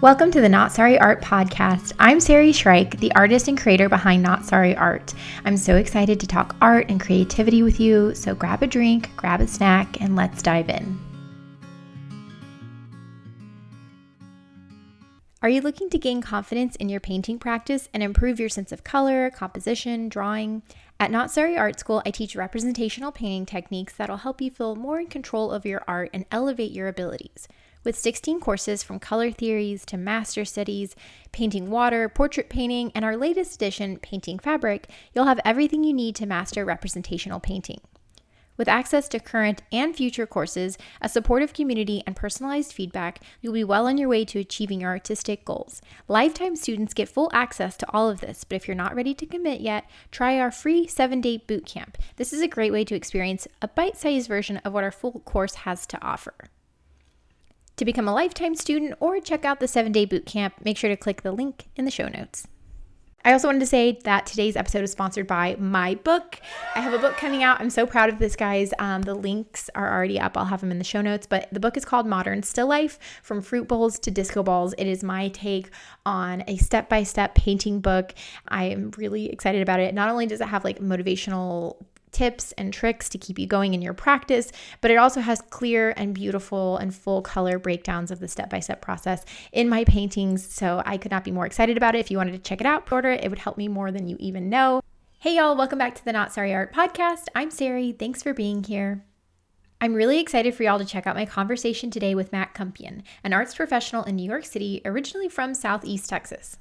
Welcome to the Not Sorry Art podcast. I'm Sari, the artist and creator behind Not Sorry Art. I'm so excited to talk art and creativity with you, so grab a drink, grab a snack, and let's dive in. Are you looking to gain confidence in your painting practice and improve your sense of color, composition, drawing? At Not Sorry Art School, I teach representational painting techniques that'll help you feel more in control of your art and elevate your abilities. With 16 courses from color theories to master studies, painting water, portrait painting, and our latest edition, painting fabric, you'll have everything you need to master representational painting. With access to current and future courses, a supportive community, and personalized feedback, you'll be well on your way to achieving your artistic goals. Lifetime students get full access to all of this, but if you're not ready to commit yet, try our free 7-day bootcamp. This is a great way to experience a bite-sized version of what our full course has to offer. To become a lifetime student or check out the 7-day bootcamp, make sure to click the link in the show notes. I also wanted to say that today's episode is sponsored by my book. I have a book coming out. I'm so proud of this, guys. The links are already up. I'll have them in the show notes. But the book is called Modern Still Life, From Fruit Bowls to Disco Balls. It is my take on a step-by-step painting book. I am really excited about it. Not only does it have like motivational tips and tricks to keep you going in your practice, but it also has clear and beautiful and full color breakdowns of the step-by-step process in my paintings. So I could not be more excited about it. If you wanted to check it out, order it. It would help me more than you even know. Hey y'all, welcome back to the Not Sorry Art podcast. I'm Sari. Thanks for being here. I'm really excited for y'all to check out my conversation today with Mac Cumpian, an arts professional in New York City, originally from Southeast Texas.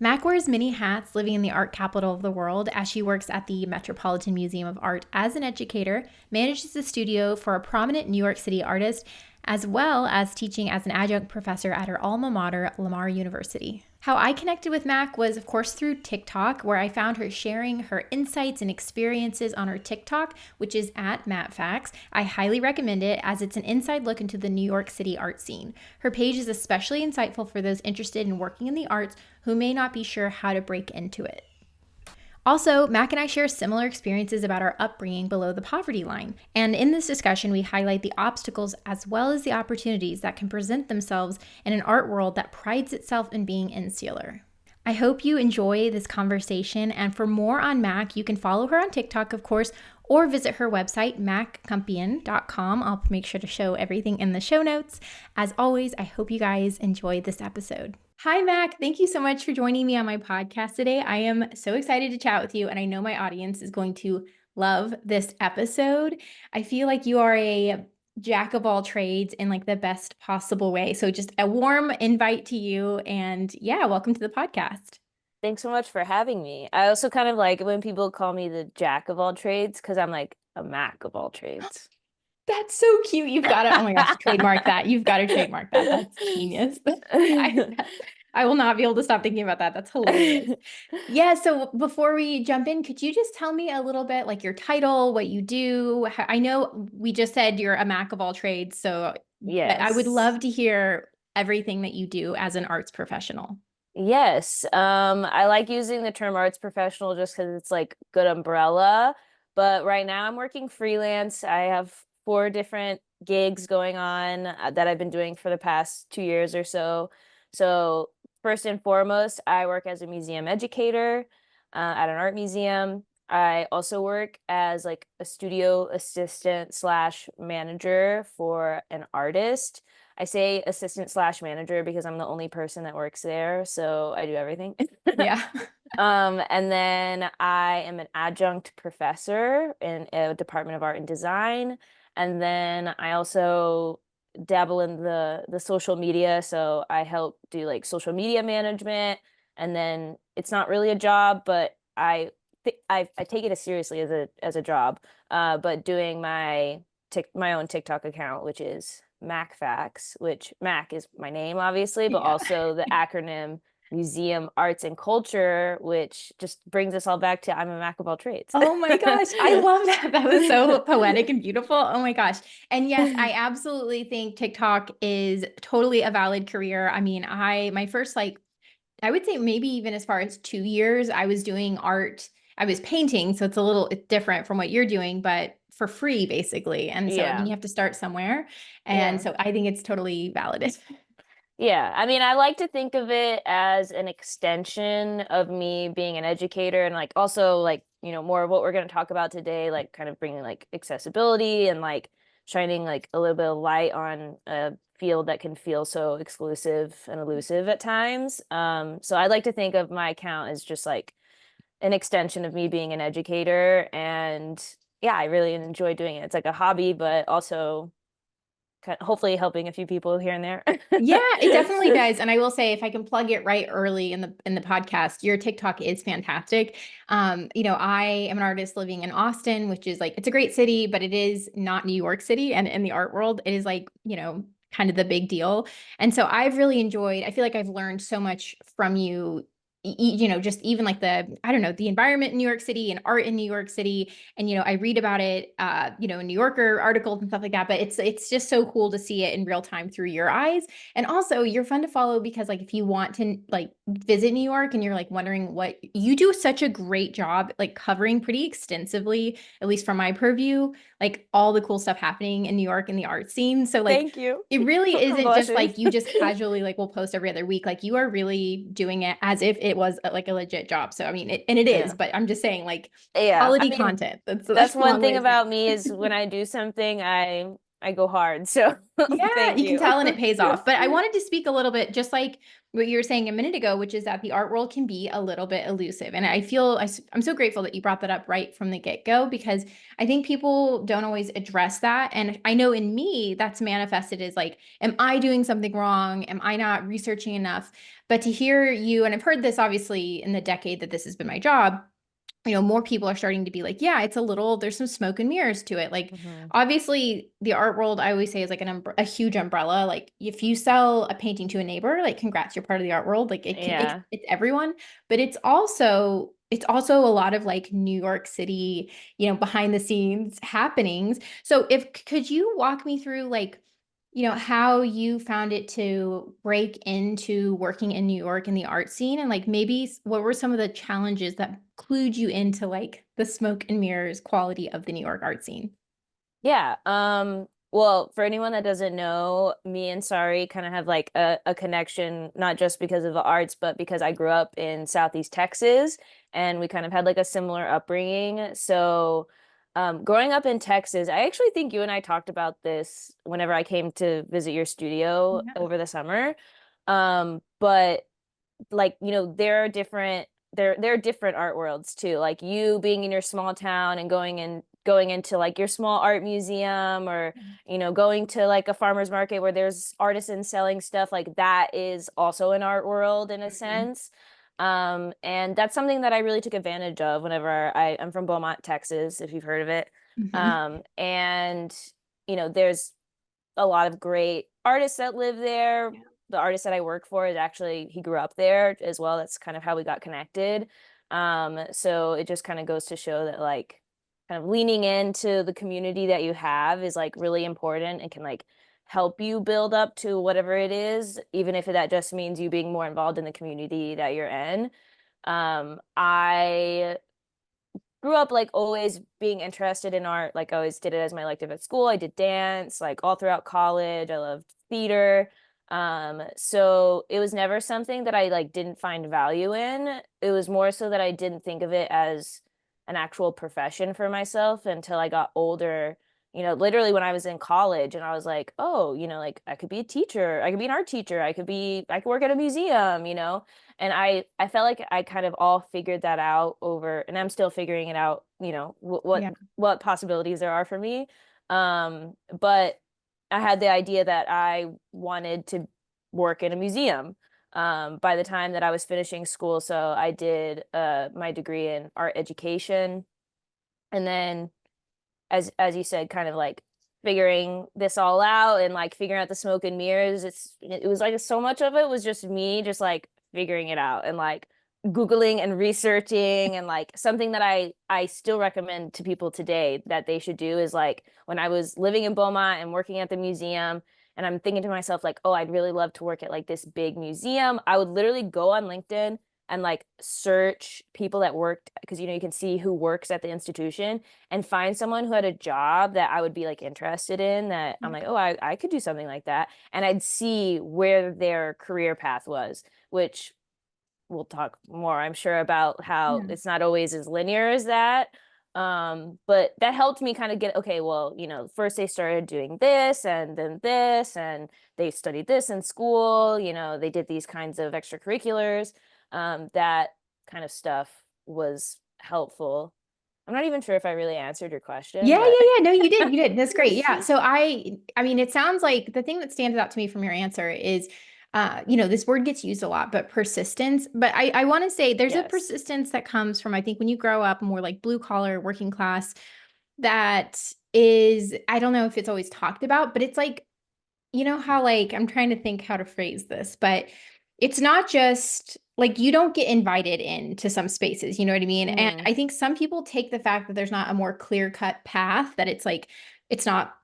Mac wears many hats, living in the art capital of the world, as she works at the Metropolitan Museum of Art as an educator, manages a studio for a prominent New York City artist, as well as teaching as an adjunct professor at her alma mater, Lamar University. How I connected with Mac was, of course, through TikTok, where I found her sharing her insights and experiences on her TikTok, which is at MatFacts. I highly recommend it as it's an inside look into the New York City art scene. Her page is especially insightful for those interested in working in the arts who may not be sure how to break into it. Also, Mac and I share similar experiences about our upbringing below the poverty line. And in this discussion, we highlight the obstacles as well as the opportunities that can present themselves in an art world that prides itself in being insular. I hope you enjoy this conversation. And for more on Mac, you can follow her on TikTok, of course, or visit her website, maccumpian.com. I'll make sure to show everything in the show notes. As always, I hope you guys enjoy this episode. Hi, Mac. Thank you so much for joining me on my podcast today. I am so excited to chat with you, and I know my audience is going to love this episode. I feel like you are a jack of all trades in like the best possible way. So just a warm invite to you, and yeah, welcome to the podcast. Thanks so much for having me. I also kind of like when people call me the jack of all trades because I'm like a Mac of all trades. That's so cute. You've got to, oh my gosh, trademark that. You've got to trademark that. That's genius. I will not be able to stop thinking about that. That's hilarious. Yeah. So before we jump in, could you just tell me a little bit like your title, what you do? I know we just said you're a Mac of all trades. So yes. I would love to hear everything that you do as an arts professional. Yes. I like using the term arts professional just because it's like good umbrella. But right now I'm working freelance. I have 4 different gigs going on that I've been doing for the past 2 years or so. So first and foremost, I work as a museum educator at an art museum. I also work as like a studio assistant / manager for an artist. I say assistant / manager because I'm the only person that works there, so I do everything. Yeah. And then I am an adjunct professor in a Department of Art and Design. And then I also dabble in the social media. So I help do like social media management. And then it's not really a job, but I take it as seriously as a job. But doing my own TikTok account, which is MacFacts, which Mac is my name, obviously, but also the acronym Museum Arts and Culture, which just brings us all back to I'm a Mac of all trades. Oh my gosh, I love that. That was so poetic and beautiful. Oh my gosh. And yes, I absolutely think TikTok is totally a valid career. I mean, my first I would say maybe even as far as 2 years, I was doing art. I was painting, so it's different from what you're doing, but for free basically. And so you have to start somewhere. And so I think it's totally valid. Yeah, I mean, I like to think of it as an extension of me being an educator and like also like, more of what we're going to talk about today, like kind of bringing like accessibility and like shining like a little bit of light on a field that can feel so exclusive and elusive at times. So I like to think of my account as just like an extension of me being an educator. And yeah, I really enjoy doing it. It's like a hobby, but also hopefully helping a few people here and Yeah, it definitely there. does. And I will say, if I can plug it right early in the podcast, your TikTok is fantastic. I am an artist living in Austin, which is like it's a great city, but it is not New York City. And in the art world, it is like, kind of the big deal. And so I've really enjoyed, I feel like I've learned so much from you. Just even like I don't know, the environment in New York City and art in New York City. And, I read about it, in New Yorker articles and stuff like that. But it's just so cool to see it in real time through your eyes. And also, you're fun to follow because like if you want to like visit New York and you're like wondering what you do such a great job like covering pretty extensively, at least from my purview, like all the cool stuff happening in New York in the art scene. So like Thank you. it really I'm isn't just blushing. like you just casually like will post every other week. Like you are really doing it as if it was like a legit job. So I mean, and it is, Yeah. but I'm just saying like Yeah. I quality mean, content. That's that's that's a one long way thing to say about me is it. when I do something, I go hard. So Yeah, thank you can you. tell and it pays off. But I wanted to speak a little bit, just like what you were saying a minute ago, which is that the art world can be a little bit elusive. And I feel I'm so grateful that you brought that up right from the get-go, because I think people don't always address that. And I know in me, that's manifested as like, am I doing something wrong? Am I not researching enough? But to hear you, and I've heard this obviously in the decade that this has been my job, more people are starting to be like, yeah, there's some smoke and mirrors to it. Like, Mhm. obviously, the art world, I always say, is like a huge umbrella. Like, if you sell a painting to a neighbor, like, congrats, you're part of the art world. Like, Yeah. it's everyone, but it's also a lot of like New York City, behind the scenes happenings. So, if could you walk me through like, how you found it to break into working in New York in the art scene, and like maybe what were some of the challenges that clued you into like the smoke and mirrors quality of the New York art scene? Yeah. Well, for anyone that doesn't know, me and Sari kind of have like a connection, not just because of the arts, but because I grew up in Southeast Texas and we kind of had like a similar upbringing. So, growing up in Texas, I actually think you and I talked about this whenever I came to visit your studio Yeah. over the summer. But like there are different art worlds too, like you being in your small town and going into like your small art museum, or going to like a farmer's market where there's artisans selling stuff, like that is also an art world in a Mhm. sense. And that's something that I really took advantage of whenever I'm from Beaumont, Texas, if you've heard of it. Mhm. And there's a lot of great artists that live there. Yeah. The artist that I work for is actually, he grew up there as well. That's kind of how we got connected. So it just kind of goes to show that like kind of leaning into the community that you have is like really important and can like help you build up to whatever it is, even if that just means you being more involved in the community that you're in. I grew up like always being interested in art. Like I always did it as my elective at school. I did dance like all throughout college. I loved theater. So it was never something that I like didn't find value in. It was more so that I didn't think of it as an actual profession for myself until I got older. Literally when I was in college and I was like, oh, like I could be a teacher, I could be an art teacher, I could work at a museum. And I felt like I kind of all figured that out over, and I'm still figuring it out, Yeah. what possibilities there are for me. But I had the idea that I wanted to work in a museum by the time that I was finishing school. So I did my degree in art education, and then as you said, kind of like figuring this all out and like figuring out the smoke and mirrors. It was like so much of it was just me just like figuring it out and like Googling and researching, and like something that I still recommend to people today that they should do is like when I was living in Beaumont and working at the museum, and I'm thinking to myself like, oh, I'd really love to work at like this big museum. I would literally go on LinkedIn and like search people that worked, because you can see who works at the institution, and find someone who had a job that I would be like interested in, that I'm Yep. like, oh, I could do something like that. And I'd see where their career path was, which we'll talk more, I'm sure, about how Yeah. it's not always as linear as that. But that helped me kind of get, okay, well, first they started doing this and then this, and they studied this in school, they did these kinds of extracurriculars. That kind of stuff was helpful. I'm not even sure if I really answered your question, Yeah, but yeah, yeah. No, you did. You did. That's great. Yeah. So I mean, it sounds like the thing that stands out to me from your answer is, this word gets used a lot, but persistence. But I want to say there's a yes. persistence that comes from, I think, when you grow up more like blue collar, working class, that is, I don't know if it's always talked about, but it's like, how like I'm trying to think how to phrase this, but it's not just like you don't get invited into some spaces, you know what I mean? And Hmm. I think some people take the fact that there's not a more clear-cut path, that it's like it's not,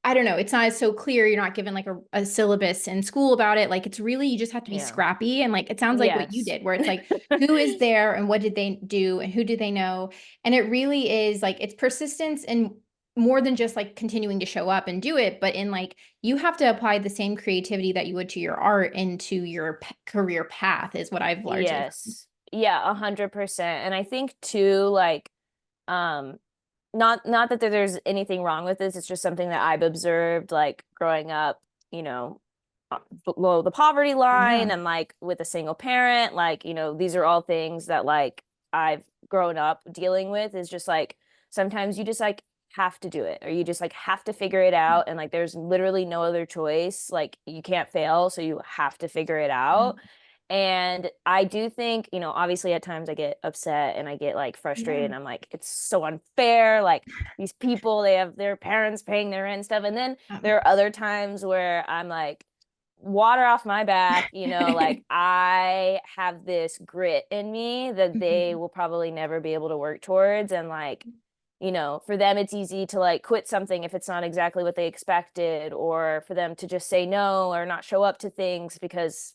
I don't know, it's not so clear. You're not given like a syllabus in school about it. Like it's really you just have to be Yeah. scrappy. And like it sounds like what you Yes. did, where it's like who is there and what did they do and who do they know? And it really is like it's persistence and more than just like continuing to show up and do it, but in like you have to apply the same creativity that you would to your art into your career path is what I've largely found. Yes. Yeah, 100%. And I think too, like, um, not that there's anything wrong with this, it's just something that I've observed, like growing up, you know, below the poverty line, Yeah. and like with a single parent, like, these are all things that like I've grown up dealing with, is just like sometimes you just like have to do it, or you just like have to figure it out, and like there's literally no other choice, like you can't fail, so you have to figure it Yeah. out. And I do think, obviously at times I get upset and I get like frustrated, Yeah. and I'm like, it's so unfair. Like these people, they have their parents paying their rent and stuff. And then there are other times where I'm like, water off my back, like I have this grit in me that they Mhm. will probably never be able to work towards. And like, for them, it's easy to like quit something if it's not exactly what they expected, or for them to just say no or not show up to things because,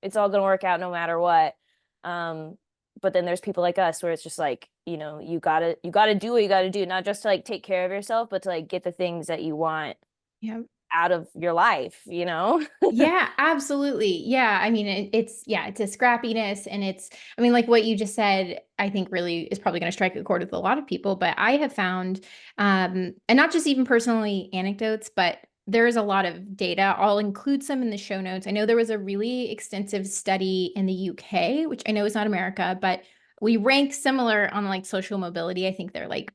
it's all going to work out no matter what. Um, but then there's people like us where it's just like, you gotta do what you gotta do, not just to like take care of yourself, but to like get the things that you want Yeah. out of your life. Yeah, absolutely. Yeah. I mean, it's a scrappiness and I mean, like what you just said, I think really is probably going to strike a chord with a lot of people, but I have found, and not just even personally anecdotes, but there is a lot of data. I'll include some in the show notes. I know there was a really extensive study in the UK, which I know is not America, but we rank similar on like social mobility. I think they're like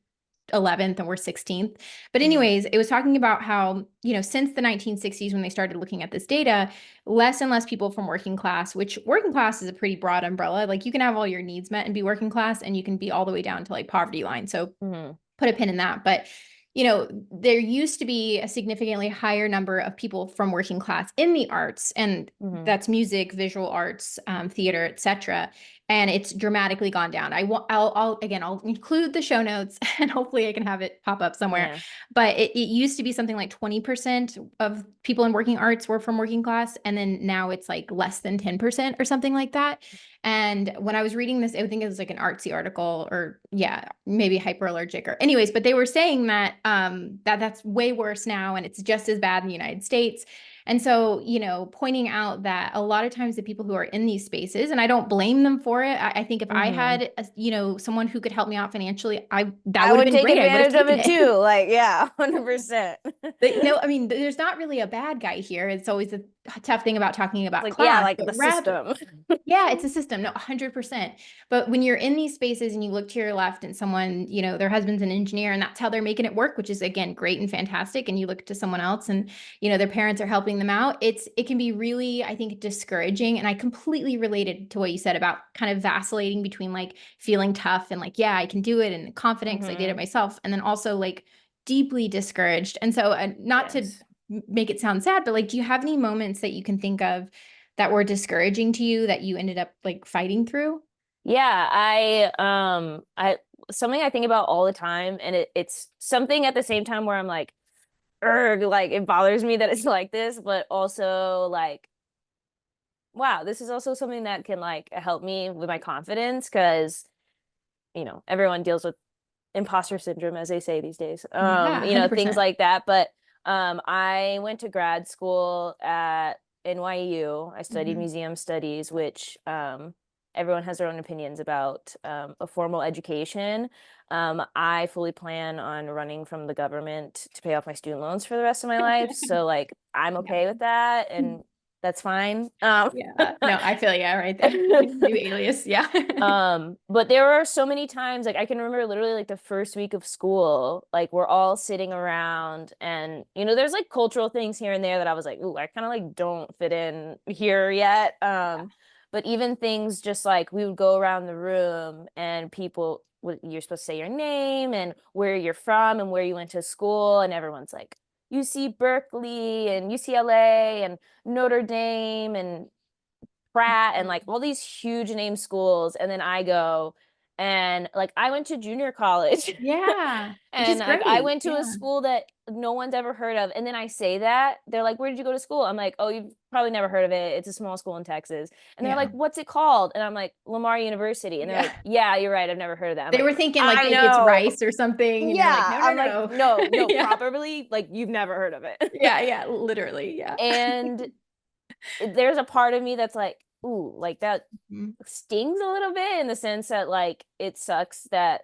11th and we're 16th. But Hmm. anyways, it was talking about how, since the 1960s when they started looking at this data, less and less people from working class, which working class is a pretty broad umbrella. Like you can have all your needs met and be working class and you can be all the way down to like poverty line. So Hmm. put a pin in that. But, there used to be a significantly higher number of people from working class in the arts, and Hmm. that's music, visual arts, theater, etc. And it's dramatically gone down. I'll include the show notes and hopefully I can have it pop up somewhere. Yeah. But it used to be something like 20% of people in working arts were from working class. And then now it's like less than 10% or something like that. And when I was reading this, I think it was like an artsy article or yeah, maybe hyperallergic or anyways, but they were saying that that's way worse now and it's just as bad in the United States. And so, pointing out that a lot of times the people who are in these spaces, and I don't blame them for it. I think if I Hmm. had, someone who could help me out financially, that I would have would been take great. I would have advantage of taken it it. too. Like, yeah, 100%. But, I mean, there's not really a bad guy here. It's always a tough thing about talking about Like, yeah, class, like but the rather, system. yeah, it's a system. No, 100%. But when you're in these spaces and you look to your left and someone, their husband's an engineer and that's how they're making it work, which is again great and fantastic. And you look to someone else and, their parents are helping them out. It can be really, I think, discouraging. And I completely related to what you said about kind of vacillating between like feeling tough and like, yeah, I can do it and confident because I did it Hmm. myself. And then also like deeply discouraged. And so, not to Yes. make it sound sad, but like, do you have any moments that you can think of that were discouraging to you that you ended up like fighting through? Yeah, I something I think about all the time, and it's something at the same time where I'm like, like it bothers me that it's like this, but also like wow, this is also something that can like help me with my confidence because, everyone deals with imposter syndrome, as they say these days. Yeah, Things 100%. like that. But I went to grad school at NYU. I studied Hmm. museum studies, which everyone has their own opinions about a formal education. I fully plan on running from the government to pay off my student loans for the rest of my life. So like I'm Yeah. okay with that, and that's fine. Yeah. No, I feel yeah, right there. New alias. Yeah. But there were so many times, like I can remember literally like the first week of school, like we're all sitting around and there's like cultural things here and there that I was like, ooh, I kind of like don't fit in here yet. But even things just like we would go around the room and you're supposed to say your name and where you're from and where you went to school, and everyone's like UC Berkeley and UCLA and Notre Dame and Pratt and like all these huge name schools. And then I go and like I went to junior college Yeah. Which and is like I great. went to a Yeah. school that no one's ever heard of. And then I say that they're like, where did you go to school? I'm like, oh, you've probably never heard of it. It's a small school in Texas. And they're Yeah. like, what's it called? And I'm like, Lamar University. And they're Yeah. like, yeah, you're right. I've never heard of that. I'm They like, were thinking like I maybe it's know. rice or something, and you're like, Yeah. no, no, I'm like, no. no, no, Yeah. properly, like you've never heard of it. Yeah. Yeah. Literally. Yeah. And there's a part of me that's like, ooh, like that Mhm. stings a little bit in the sense that like it sucks that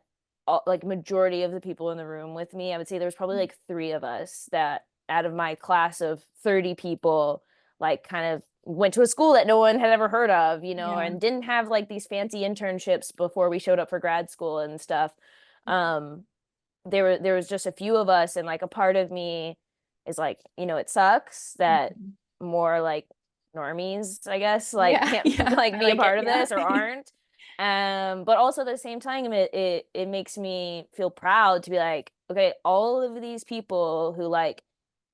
like majority of the people in the room with me, I would say there's probably like three of us that out of my class of 30 people like kind of went to a school that no one had ever heard of, Yeah. and didn't have like these fancy internships before we showed up for grad school and stuff. um there was just a few of us, and like a part of me is like, it sucks that Mhm. more like normies, I guess, like Yeah. can't Yeah. like I be a like it. part of Yeah. this or aren't. But also at the same time, it makes me feel proud to be like, okay, all of these people who like,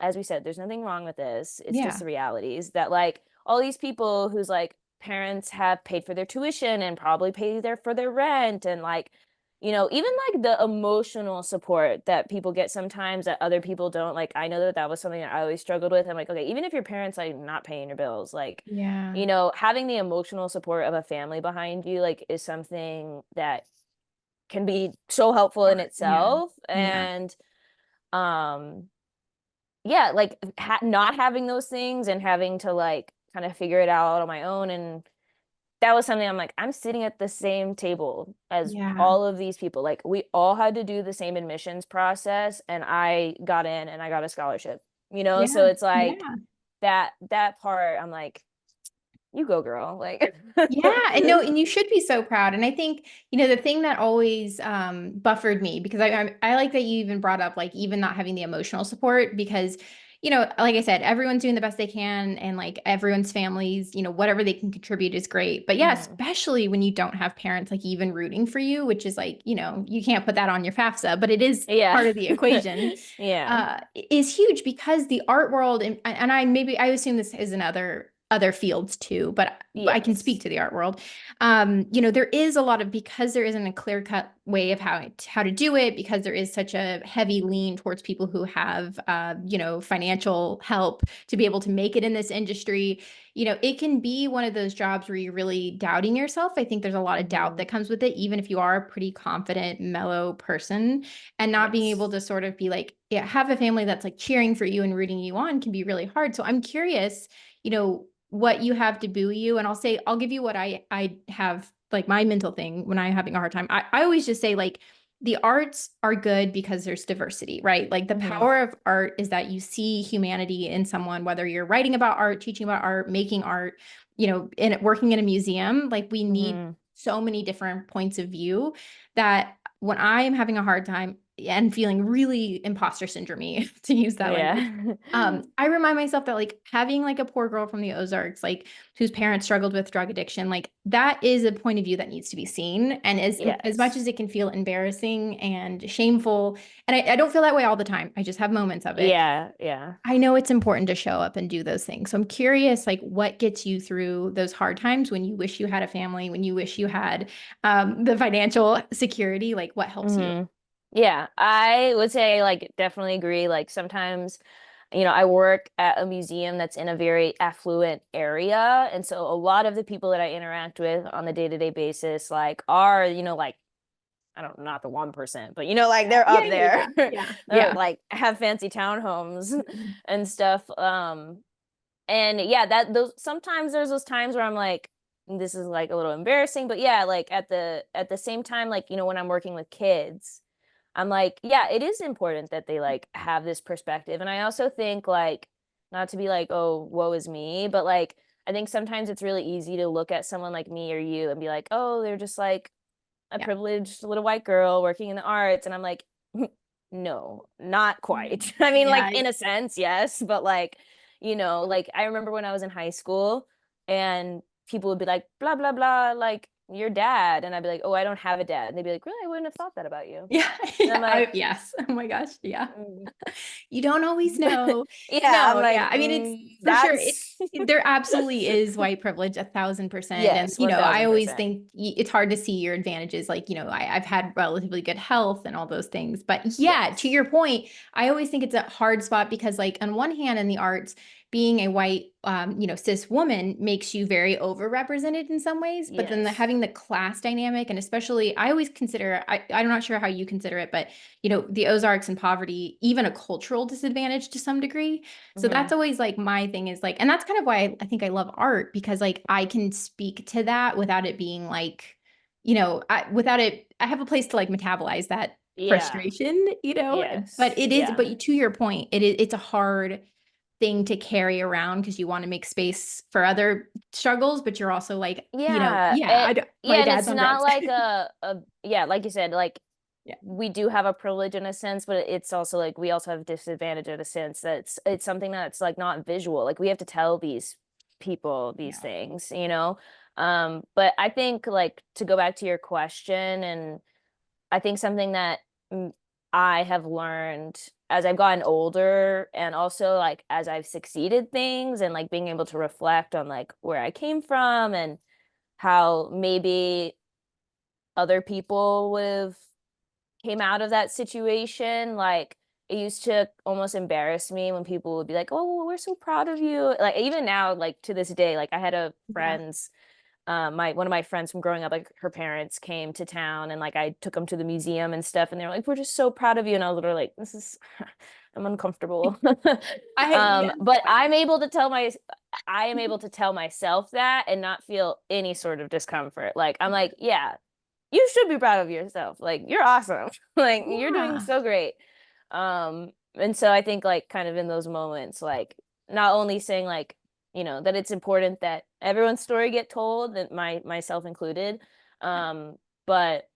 as we said, there's nothing wrong with this. It's just Yeah. the realities that like all these people whose like parents have paid for their tuition and probably pay for their rent, and like, even like the emotional support that people get sometimes that other people don't. Like, I know that that was something that I always struggled with. I'm like, okay, even if your parents like not paying your bills, like, Yeah. having the emotional support of a family behind you, like, is something that can be so helpful in Yeah. itself. Yeah. And, um, yeah, like not having those things and having to like kind of figure it out on my own, and that was something I'm like, I'm sitting at the same table as Yeah. all of these people. Like we all had to do the same admissions process, and I got in and I got a scholarship, Yeah. so it's like Yeah. that part, I'm like, you go girl. Like Yeah, and no, and you should be so proud. And I think, the thing that always buffered me, because I like that you even brought up like even not having the emotional support, because, like I said, everyone's doing the best they can, and like everyone's families, whatever they can contribute is great. But yeah, Mhm. especially when you don't have parents like even rooting for you, which is like, you can't put that on your FAFSA, but it is Yeah. part of the equation. Yeah. Is huge, because the art world, and I assume this is in other fields too, but I can speak Yes. to the art world. There is a lot of, because there isn't a clear cut way of how to do it, because there is such a heavy lean towards people who have financial help to be able to make it in this industry. It can be one of those jobs where you're really doubting yourself. I think there's a lot of doubt Mhm. that comes with it, even if you are a pretty confident, mellow person, and not being able Yes. to sort of be like, yeah, have a family that's like cheering for you and rooting you on can be really hard. So I'm curious, what you have to buoy you. And I'll give you what I have, like my mental thing when I'm having a hard time. I always just say like the arts are good because there's diversity, right? Like the Mhm. power of art is that you see humanity in someone, whether you're writing about art, teaching about art, making art, in working in a museum. Like we need Mhm. so many different points of view that when I'm having a hard time and feeling really imposter syndrome, to use that language, Yeah. I remind myself that like having like a poor girl from the Ozarks, like whose parents struggled with drug addiction, like that is a point of view that needs to be seen. And as much as Yes. it can feel embarrassing and shameful, and I don't feel that way all the time. I just have moments of it. Yeah. Yeah. I know it's important to show up and do those things. So I'm curious, like, what gets you through those hard times when you wish you had a family, when you wish you had the financial security, like what helps you? Hmm. Yeah, I would say like definitely agree. Like sometimes I work at a museum that's in a very affluent area. And so a lot of the people that I interact with on the day-to-day basis, like, are, like, I don't, not the 1%, but like, they're Yeah, up yeah, there. yeah, yeah, They're yeah. like, have fancy townhomes Mhm. and stuff. And yeah, that those sometimes there's those times where I'm like, this is like a little embarrassing, but yeah, like at the same time, like, when I'm working with kids, I'm like, yeah, it is important that they like have this perspective. And I also think, like, not to be like, oh, woe is me, but like, I think sometimes it's really easy to look at someone like me or you and be like, oh, they're just like a Yeah. privileged little white girl working in the arts. And I'm like, no, not quite. Mm. I mean, like, Yeah, in a sense, yes, but like, like, I remember when I was in high school and people would be like, blah, blah, blah, like, your dad. And I'd be like, oh, I don't have a dad. And they'd be like, really? I wouldn't have thought that about you. yeah, And I'm yeah. like, Yes. Oh my gosh. Yeah. mm. You don't always know. Yeah, I'm No, like, yeah. I mean, it's for sure. that's There absolutely is white privilege, 1,000%. And, yes, I always 1000%. think it's hard to see your advantages. Like, I've had relatively good health and all those things. But yeah, to Yes. your point, I always think it's a hard spot because, like, on one hand, in the arts, being a white, cis woman makes you very overrepresented in some ways. But then Yes. having the class dynamic, and especially, I always consider, I'm not sure how you consider it, but the Ozarks and poverty, even a cultural disadvantage to some degree. So Hmm. that's always like my thing is like, and that's kind of why I think I love art because like I can speak to that without it being like, without it, I have a place to like metabolize that Yeah. frustration, Yes. but it is, Yeah. but to your point, it's a hard thing to carry around because you want to make space for other struggles, but you're also like, Yeah. yeah, my Yeah, and dad's it's on not drugs. like a yeah, like you said, like, Yeah. we do have a privilege in a sense, but it's also like we also have disadvantage in a sense that it's something that's like not visual. Like, we have to tell these people these Yeah. things, you know? But I think, like, to go back to your question, and I think something that, mm, I have learned as I've gotten older, and also like as I've succeeded things, and like being able to reflect on like where I came from and how maybe other people would have came out of that situation. Like, it used to almost embarrass me when people would be like, oh, we're so proud of you. Like, even now, like, to this day, like, I had a Yeah. friend's my one of my friends from growing up, like, her parents came to town, and like, I took them to the museum and stuff, and they were like, we're just so proud of you. And I was literally like, this is I'm uncomfortable. Yeah. But I am able to tell myself that and not feel any sort of discomfort. Like, I'm like, yeah, you should be proud of yourself. Like, you're awesome. Like, you're doing Yeah. so great. And so I think, like, kind of in those moments, like, not only saying, like, that it's important that everyone's story get told, that myself included, but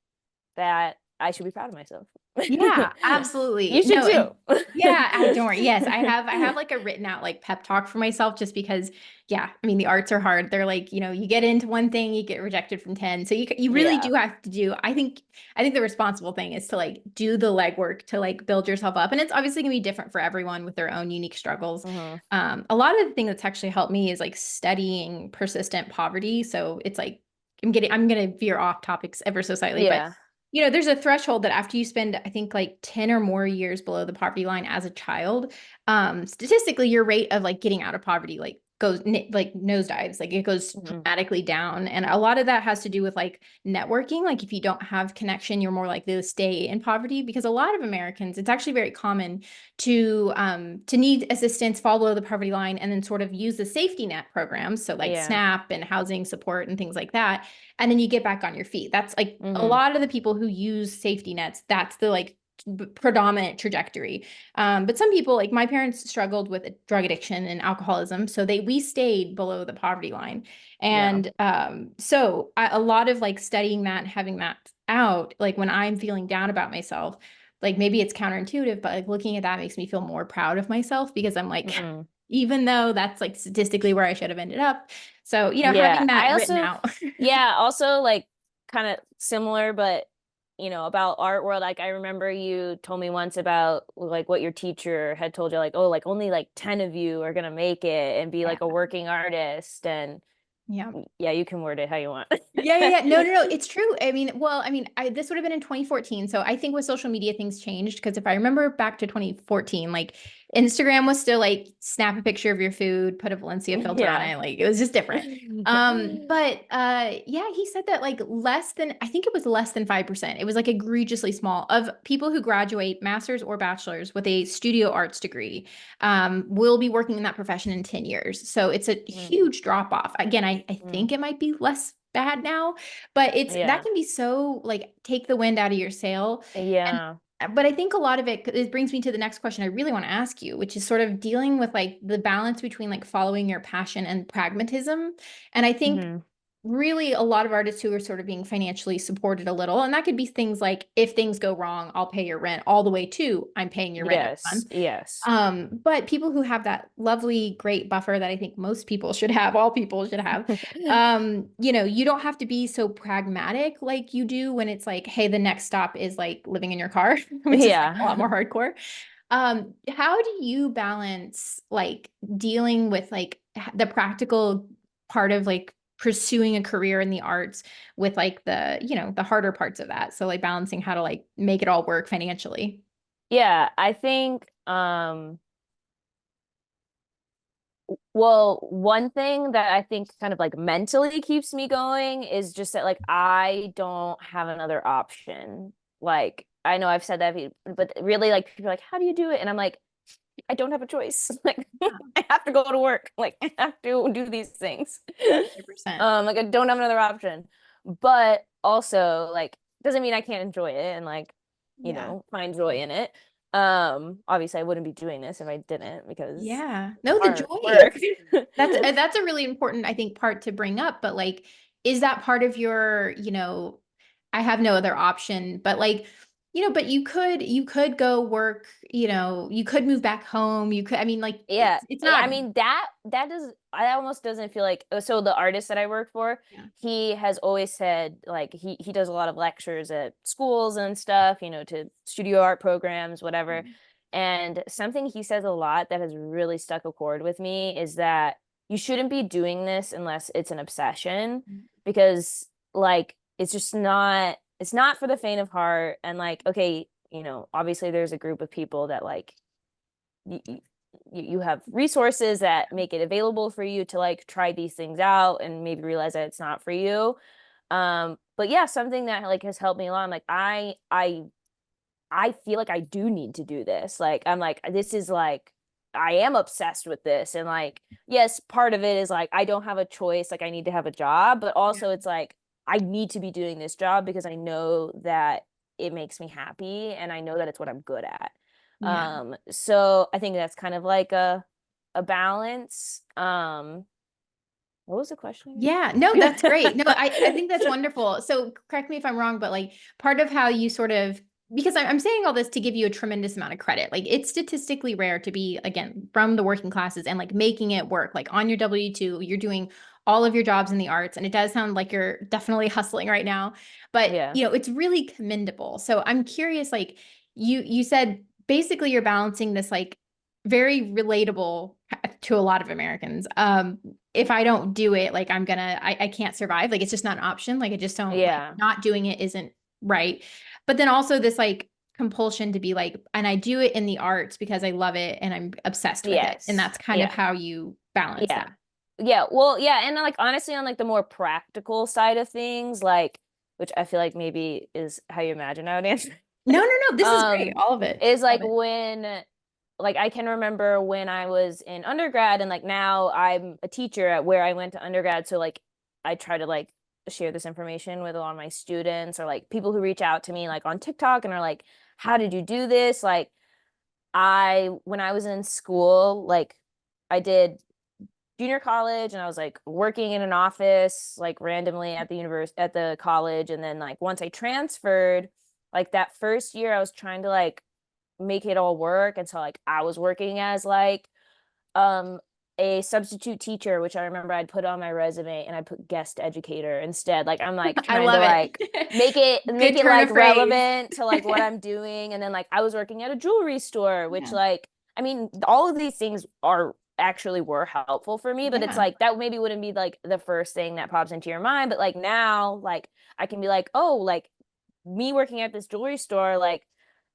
that I should be proud of myself. Yeah, absolutely. You should No, too. and yeah, don't worry. Yes, I have like a written out like pep talk for myself just because yeah, I mean the arts are hard. They're like, you get into one thing, you get rejected from 10. So you really Yeah. do have to do I think the responsible thing is to like do the legwork to like build yourself up. And it's obviously going to be different for everyone with their own unique struggles. Hmm. A lot of the thing that's actually helped me is like studying persistent poverty. So it's like I'm going to veer off topics ever so slightly, but Yeah. there's a threshold that after you spend, I think, like 10 or more years below the poverty line as a child, statistically, your rate of like getting out of poverty like goes like nosedives, like it goes Hmm. dramatically down. And a lot of that has to do with like networking. Like if you don't have connection, you're more likely to stay in poverty because a lot of Americans, it's actually very common to need assistance, fall below the poverty line, and then sort of use the safety net programs. So like Yeah. SNAP and housing support and things like that and then you get back on your feet. That's like a Hmm. lot of the people who use safety nets, that's the like predominant trajectory. But some people, like my parents, struggled with drug addiction and alcoholism, so we stayed below the poverty line. Yeah. And so a lot of like studying that and having that out, like when I'm feeling down about myself, like maybe it's counterintuitive, but like looking at that makes me feel more proud of myself because I'm like, Hmm. even though that's like statistically where I should have ended up. So, Yeah. having that I written also, out. yeah, also, like, kind of similar, but about art world, like, I remember you told me once about like what your teacher had told you, like, oh, like, only like 10 of you are gonna make it and be Yeah. like a working artist. And Yeah. yeah, you can word it how you want. Yeah, yeah, yeah. No, no, no. It's true. I mean, well, I mean, this would have been in 2014. So I think with social media, things changed because if I remember back to 2014, like Instagram was still like snap a picture of your food, put a Valencia filter on Yeah. it. Like it was just different. But yeah, he said that like less than, I think it was less than 5%. It was like egregiously small of people who graduate master's or bachelor's with a studio arts degree will be working in that profession in 10 years. So it's a Mm, huge drop off. Again, I mm, think it might be less bad now, but it's that yeah. can be so like take the wind out of your sail. And Yeah. but I think a lot of it brings me to the next question I really want to ask you, which is sort of dealing with like the balance between like following your passion and pragmatism. And I think Hmm. really a lot of artists who are sort of being financially supported a little, and that could be things like if things go wrong, I'll pay your rent, all the way to I'm paying your rent every Yes. month. Yes. But people who have that lovely, great buffer that I think most people should have, all people should have, you don't have to be so pragmatic like you do when it's like, hey, the next stop is like living in your car, which is like a lot Yeah. more hardcore. How do you balance like dealing with like the practical part of like pursuing a career in the arts with like the harder parts of that? So like balancing how to like make it all work financially. Yeah, I think well, one thing that I think kind of like mentally keeps me going is just that like I don't have another option. Like I know I've said that, but really like people are like, how do you do it? And I'm like, I don't have a choice. Like I have to go to work. Like I have to do these things. 100%. Like I don't have another option. But also like doesn't mean I can't enjoy it and like, Yeah. find joy in it. Obviously I wouldn't be doing this if I didn't because Yeah. No, the hard joy. work. That's a really important, I think, part to bring up. But like, is that part of your, I have no other option, but like, but you could go work, you could move back home. You could, I mean, like, Yeah. it's I not, mean that does I almost doesn't feel like so the artist that I work for, yeah. he has always said like he does a lot of lectures at schools and stuff, to studio art programs, whatever. And something he says a lot that has really stuck a chord with me is that you shouldn't be doing this unless it's an obsession because like it's not for the faint of heart and like okay, obviously there's a group of people that like you, you have resources that make it available for you to like try these things out and maybe realize that it's not for you. But yeah, something that like has helped me a lot. I'm like I feel like I do need to do this. Like I'm like this is like I am obsessed with this and like yes, part of it is like I don't have a choice, like I need to have a job, but Yeah. also it's like I need to be doing this job because I know that it makes me happy and I know that it's what I'm good at. Yeah. So I think that's kind of like a balance. What was the question Yeah, no, that's great. No, I again? think that's wonderful. So correct me if I'm wrong, but like part of how you sort of, because I'm saying all this to give you a tremendous amount of credit. Like it's statistically rare to be, again, from the working classes and like making it work. Like on your W-2, you're doing all of your jobs in the arts. And it does sound like you're definitely hustling right now, but Yeah. it's really commendable. So I'm curious, like you said basically you're balancing this like very relatable to a lot of Americans. If I don't do it, like I can't survive. Like it's just not an option. Like I just don't like Yeah. not doing it isn't right. But then also this like compulsion to be like, and I do it in the arts because I love it and I'm obsessed with it. And Yes. that's kind of Yeah. how you balance Yeah. that. Yeah. Well, yeah, and like honestly on like the more practical side of things, like which I feel like maybe is how you imagine I would answer. No, no, no. This is great. um, All of it. is Love like it. when like I can remember when I was in undergrad and like now I'm a teacher at where I went to undergrad. So like I try to like share this information with a lot of my students or like people who reach out to me like on TikTok and are like, how did you do this? Like when I was in school, like I did junior college and I was like working in an office like randomly at the at the college and then like once I transferred like that first year I was trying to like make it all work and so like I was working as like um a substitute teacher which I remember I'd put on my resume and I put guest educator instead like I'm like I trying to love like it. make Good it turn like of phrase. relevant to like what I'm doing and then like I was working at a jewelry store which Yeah. like I mean all of these things are actually were helpful for me but it's Yeah. like that maybe wouldn't be like the first thing that pops into your mind but like now like I can be like oh like me working at this jewelry store like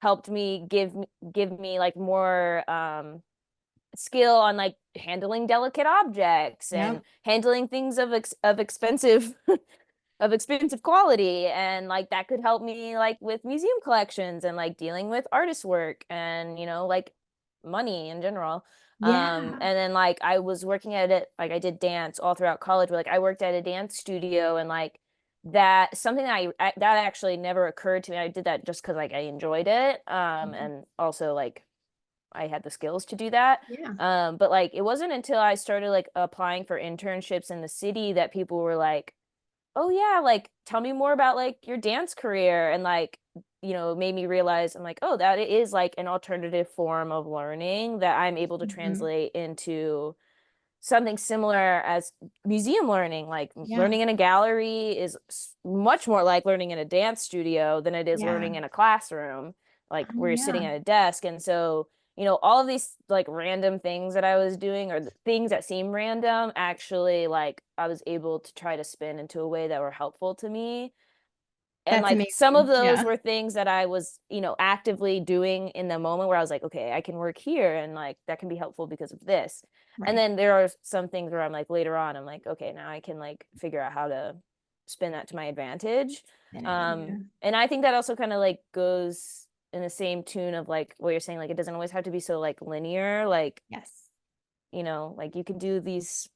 helped me give me like more skill on like handling delicate objects and Yep. handling things of expensive of expensive quality, and like that could help me like with museum collections and like dealing with artist work and like money in general. Yeah. And then like I was working at it, like I did dance all throughout college, but like I worked at a dance studio, and like that something that that actually never occurred to me. I did that just because like I enjoyed it, Mhm. and also like I had the skills to do that. Yeah. But like it wasn't until I started like applying for internships in the city that people were like, "Oh yeah, like tell me more about like your dance career," and like made me realize I'm like, "Oh, that is like an alternative form of learning that I'm able to Mhm. translate into something similar as museum learning. Like Yeah. learning in a gallery is much more like learning in a dance studio than it is Yeah. learning in a classroom, like Oh, where you're yeah. sitting at a desk." And so, all of these like random things that I was doing, or the things that seem random, actually like I was able to try to spin into a way that were helpful to me. And That's like some of amazing. those Yeah. were things that I was, actively doing in the moment, where I was like, okay, I can work here and like that can be helpful because of this. And Right. then there are some things where I'm like later on, I'm like, okay, now I can like figure out how to spin that to my advantage. In it. Yeah. And I think that also kind of like goes in the same tune of like what you're saying, like it doesn't always have to be so like linear, like, Yes. like you can do these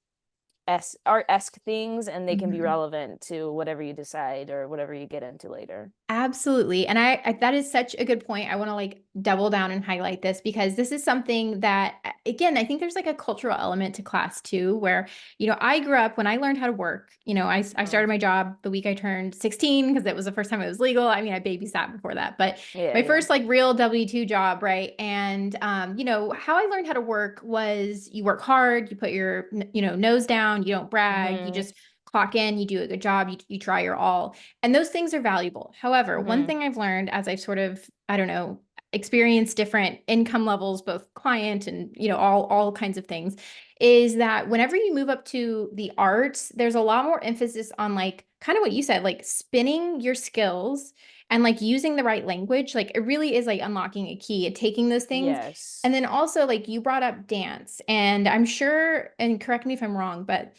art-esque things and they can be Mhm. relevant to whatever you decide or whatever you get into later. Absolutely. And I that is such a good point. I want to like double down and highlight this because this is something that again, I think there's like a cultural element to class too, where, I grew up when I learned how to work, I started Mhm. my job the week I turned 16 because it was the first time it was legal. I mean, I babysat before that, but Yeah, my yeah. first like real W-2 job, right? And how I learned how to work was you work hard, you put your, nose down, you don't brag, you Mhm. just clock in, you do a good job, you try your all. And those things are valuable. However, one Mhm. thing I've learned as I've sort of, I don't know, experienced different income levels, both client and, all kinds of things, is that whenever you move up to the arts, there's a lot more emphasis on like kind of what you said, like spinning your skills and like using the right language. Like it really is like unlocking a key and taking those things. Yes. And then also like you brought up dance, and I'm sure, and correct me if I'm wrong, but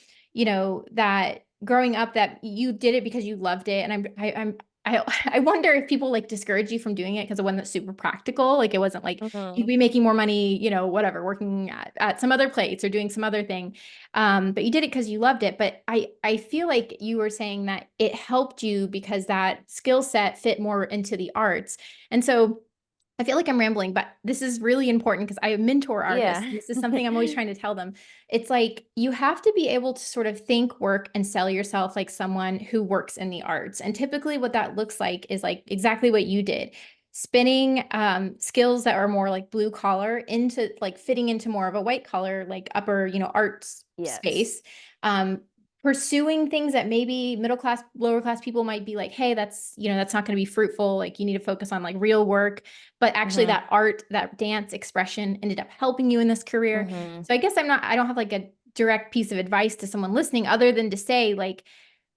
that growing up that you did it because you loved it. And I wonder if people like discourage you from doing it because it wasn't super practical. Like it wasn't like you'd Mhm. be making more money, whatever, working at some other place or doing some other thing. But you did it because you loved it. But I feel like you were saying that it helped you because that skill set fit more into the arts. And so I feel like I'm rambling, but this is really important because I mentor artists. Yeah. This is something I'm always trying to tell them. It's like you have to be able to sort of think, work, and sell yourself like someone who works in the arts. And typically, what that looks like is like exactly what you did, spinning skills that are more like blue collar into like fitting into more of a white collar, like upper, arts Yes. space. Um, Pursuing things that maybe middle class, lower class people might be like, hey, that's not going to be fruitful. Like you need to focus on like real work, but actually Mhm. that art, that dance expression ended up helping you in this career. Mhm. So I guess I don't have like a direct piece of advice to someone listening other than to say like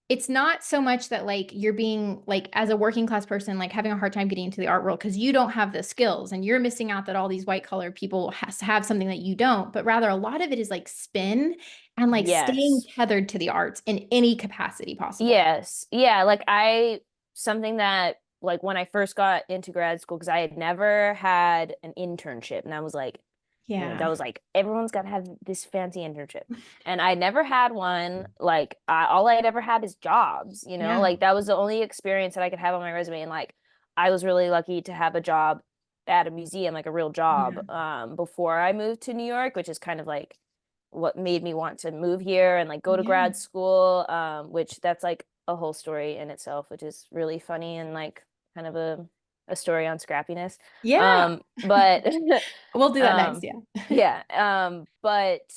it's not so much that like you're being like as a working class person like having a hard time getting into the art world because you don't have the skills and you're missing out that all these white collar people has to have something that you don't, but rather a lot of it is like spin and like staying Yes. tethered to the arts in any capacity possible. Yes. Yeah, like something that like when I first got into grad school, because I had never had an internship, and I was like, that Yeah. was like everyone's got to have this fancy internship, and I never had one. Like all I'd ever had is jobs, Yeah. like that was the only experience that I could have on my resume. And like I was really lucky to have a job at a museum, like a real job, Yeah. before I moved to New York, which is kind of like what made me want to move here and like go to Yeah. grad school, which that's like a whole story in itself, which is really funny and like kind of a story on scrappiness. Yeah. But We'll do that next. um Yeah. yeah, but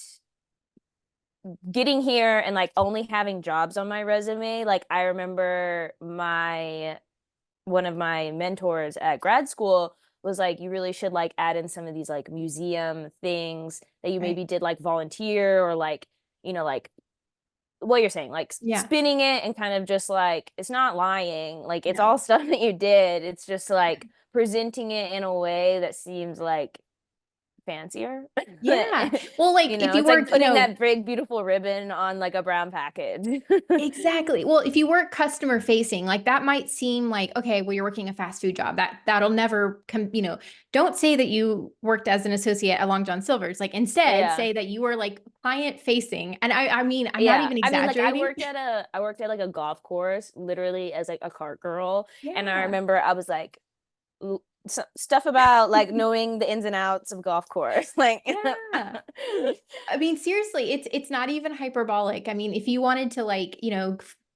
getting here and like only having jobs on my resume, like I remember my one of my mentors at grad school was like, you really should like add in some of these like museum things that you Right. maybe did like volunteer, or like like what you're saying, like Yeah. spinning it and kind of just like it's not lying, like it's No. all stuff that you did, it's just like presenting it in a way that seems like fancier. Yeah. Well, like if you It's like work, putting that big, beautiful ribbon on like a brown package. exactly. Well, if you work customer facing, like that might seem like, okay, well, you're working a fast food job. That'll never come, don't say that you worked as an associate at Long John Silver's. Like instead Yeah. say that you were like client facing. And I mean, I'm not Yeah. even I mean, like exaggerating. I worked at like a golf course literally as like a cart girl. And I Yeah. remember I was like stuff about like knowing the ins and outs of golf course. Like Yeah. I mean, seriously, it's not even hyperbolic. I mean, if you wanted to like,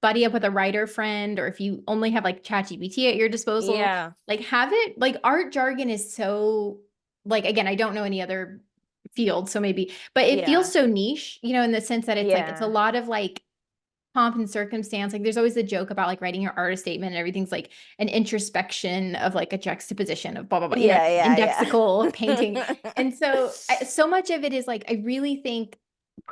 buddy up with a writer friend, or if you only have like ChatGPT at your disposal, yeah. like have it, like art jargon is so like again, I don't know any other field, so maybe, but it feels Yeah. so niche, in the sense that it's a Yeah. lot of like pomp and circumstance. Like there's always a joke about like writing your artist statement and everything's like an introspection of like a juxtaposition of blah blah blah, Yeah, yeah, indexical painting. yeah. And so so much of it is like I really think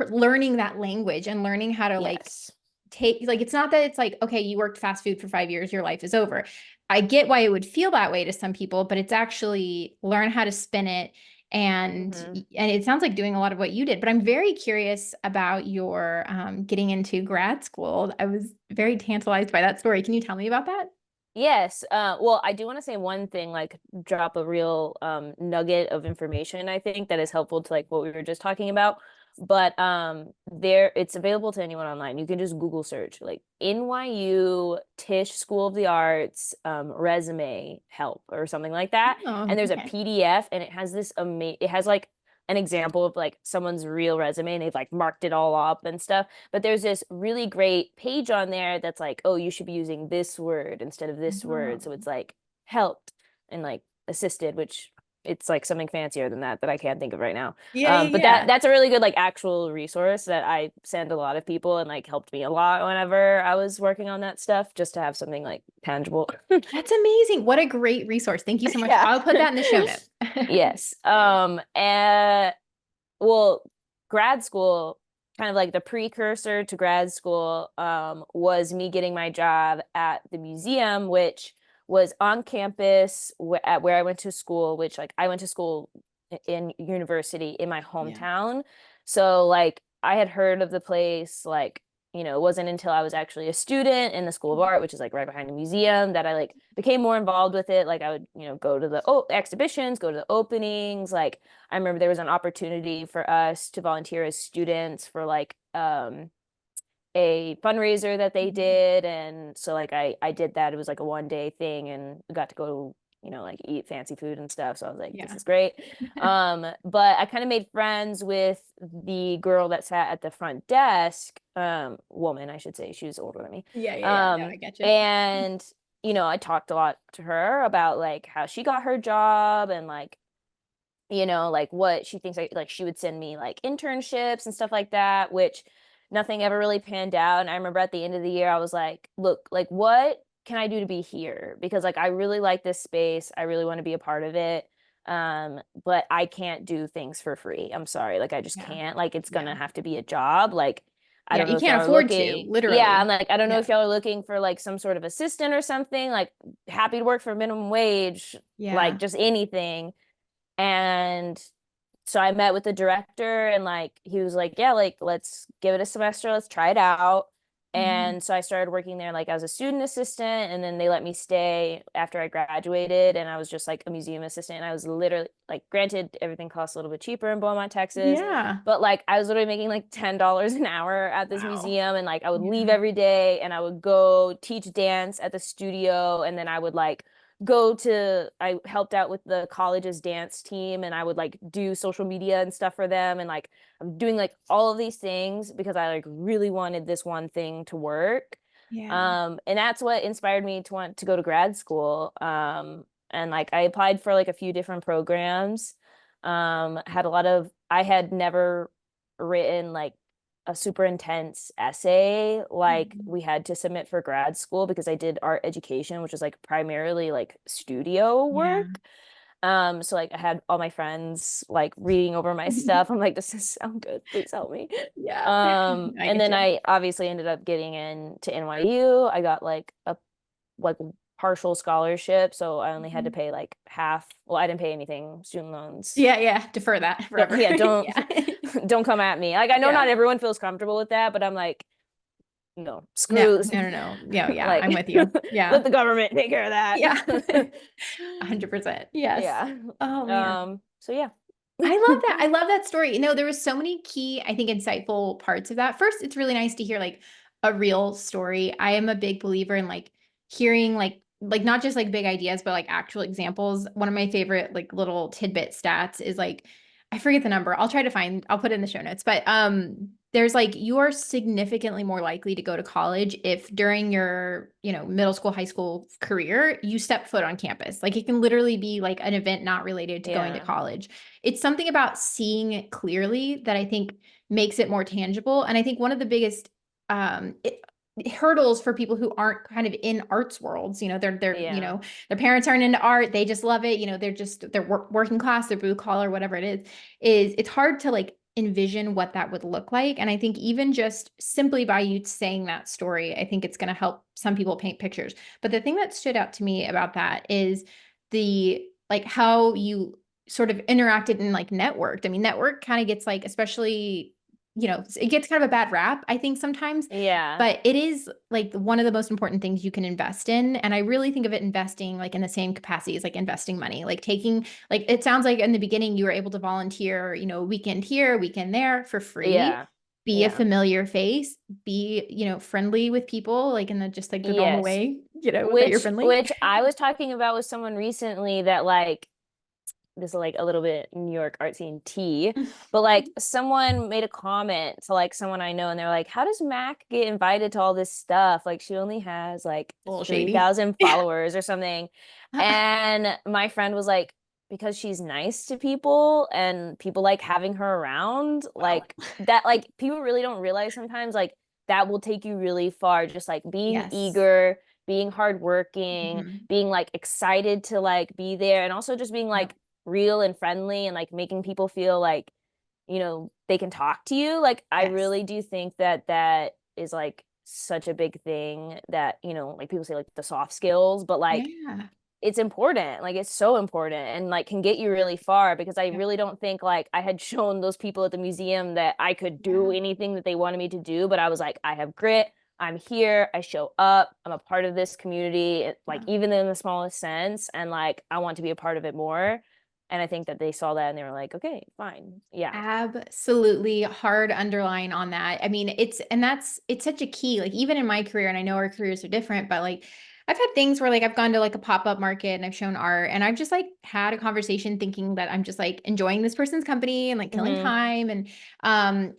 learning that language and learning how to like Yes. take like it's not that it's like okay, you worked fast food for 5 years, your life is over. I get why it would feel that way to some people, but it's actually learn how to spin it. and Hmm. and it sounds like doing a lot of what you did, but I'm very curious about your getting into grad school. I was very tantalized by that story. Can you tell me about that? Yes. Well, I do want to say one thing, like drop a real nugget of information, I think that is helpful to like what we were just talking about. But there it's available to anyone online. You can just Google search like NYU Tisch School of the Arts resume help or something like that. Oh, And there's a okay. PDF and it has this it has like an example of like someone's real resume and they've like marked it all up and stuff. But there's this really great page on there that's like, oh, you should be using this word instead of this word. So Oh. it's like helped and like assisted, which it's like something fancier than that I can't think of right now. Yeah, yeah, But yeah. that's a really good like actual resource that I send a lot of people and like helped me a lot whenever I was working on that stuff, just to have something like tangible. That's amazing. What a great resource. Thank you so much. Yeah. I'll put that in the show notes. Yes. And well, grad school, kind of like the precursor to grad school, was me getting my job at the museum, which was on campus at where I went to school, which like I went to school in university in my Yeah. hometown. So like I had heard of the place, like, it wasn't until I was actually a student in the School of Art, which is like right behind the museum, that I like became more involved with it. Like I would, go to the exhibitions, go to the openings. Like I remember there was an opportunity for us to volunteer as students for like a fundraiser that they Mhm. did, and so like I did that. It was like a 1 day thing and got to go, like eat fancy food and stuff. So I was like, this Yeah. is great. But I kind of made friends with the girl that sat at the front desk, woman, I should say. She was older than me. Yeah, yeah, yeah. No, I get you. And I talked a lot to her about like how she got her job and like like what she thinks like she would send me like internships and stuff like that, which nothing ever really panned out. And I remember at the end of the year, I was like, look, like what can I do to be here? Because like I really like this space. I really want to be a part of it. But I can't do things for free. I'm sorry. Like I just Yeah. can't. Like it's gonna Yeah. have to be a job. Like I Yeah. don't You know if can't y'all are afford to, looking. Yeah, I'm literally. like, I don't know Yeah. if y'all are looking for like some sort of assistant or something. Like happy to work for minimum wage, like Yeah. just anything. And so I met with the director and like he was like, yeah, like let's give it a semester, let's try it out. Mhm. And so I started working there like as a student assistant, and then they let me stay after I graduated, and I was just like a museum assistant. And I was literally like, granted, everything costs a little bit cheaper in Beaumont, Texas, Yeah. but like I was literally making like $10 an hour at this Wow. museum, and like I would leave Yeah. every day and I would go teach dance at the studio, and then I would like I helped out with the college's dance team, and I would like do social media and stuff for them, and like I'm doing like all of these things because I like really wanted this one thing to work. Yeah. And that's what inspired me to want to go to grad school. And like I applied for like a few different programs. I had never written like a super intense essay like Mhm. we had to submit for grad school, because I did art education, which is like primarily like studio Yeah. work. So like I had all my friends like reading over my stuff. I'm like, this doesn't sound good. Please help me. Yeah. I And get then you. I obviously ended up getting into NYU. I got like partial scholarship, so I only had to Mhm. pay like half. Well, I didn't pay anything, student loans. Yeah, yeah. Defer that Don't, forever. yeah, don't Yeah. don't come at me. Like I know not Yeah. everyone feels comfortable with that, but I'm like, no, No, screw no, no, no. Yeah, yeah. like I'm with you. let Yeah. the government take care of Yeah. that. 100%. Yes. Yeah. Oh man. So yeah. I love that. I love that story. No, there was so many key, I think, insightful parts of that. First, it's really nice to hear like a real story. I am a big believer in like hearing like not just like big ideas, but like actual examples. One of my favorite like little tidbit stats is like I forget the number. I'll put it in the show notes. But there's like you are significantly more likely to go to college if during your, middle school, high school career, you step foot on campus. Like it can literally be like an event not related to going to Yeah. college. It's something about seeing it clearly that I think makes it more tangible. And I think one of the biggest um, it, hurdles for people who aren't kind of in arts worlds, Yeah. their parents aren't into art, they just love it, they're working class, they're blue collar, whatever it is it's hard to like envision what that would look like. And I think even just simply by you saying that story, I think it's going to help some people paint pictures. But the thing that stood out to me about that is the like how you sort of interacted and like networked. I mean, network kind of gets like, especially, it gets kind of a bad rap, I think sometimes, Yeah. but it is like one of the most important things you can invest in. And I really think of it investing like in the same capacity as like investing money, like taking, like it sounds like in the beginning you were able to volunteer, a weekend here, a weekend there for free. Yeah. Be a Yeah. familiar face, be, friendly with people, like in the just like the normal Yes. way, that you're friendly. Which I was talking about with someone recently that like this is like a little bit New York art scene tea, but like someone made a comment to like someone I know and they're like, how does Mac get invited to all this stuff? Like she only has like A little shady. 3,000 followers or something. And my friend was like, because she's nice to people and people like having her around, Wow. like that, like people really don't realize sometimes like that will take you really far. Just like being Yes. eager, being hardworking, Mhm. being like excited to like be there, and also just being Yep. like real and friendly and like making people feel like, they can talk to you. Like I Yes. really do think that that is like such a big thing that, like people say like the soft skills, but like Yeah. it's important. Like it's so important and like can get you really far because I Yep. really don't think like I had shown those people at the museum that I could do Yeah. anything that they wanted me to do, but I was like, I have grit. I'm here. I show up. I'm a part of this community, like Yeah. even in the smallest sense, and like I want to be a part of it more. And I think that they saw that and they were like, okay, fine. Yeah. Absolutely hard underline on that. I mean, it's such a key, like even in my career, and I know our careers are different, but like I've had things where like I've gone to like a pop-up market and I've shown art and I've just like had a conversation thinking that I'm just like enjoying this person's company and like killing Hmm. time. And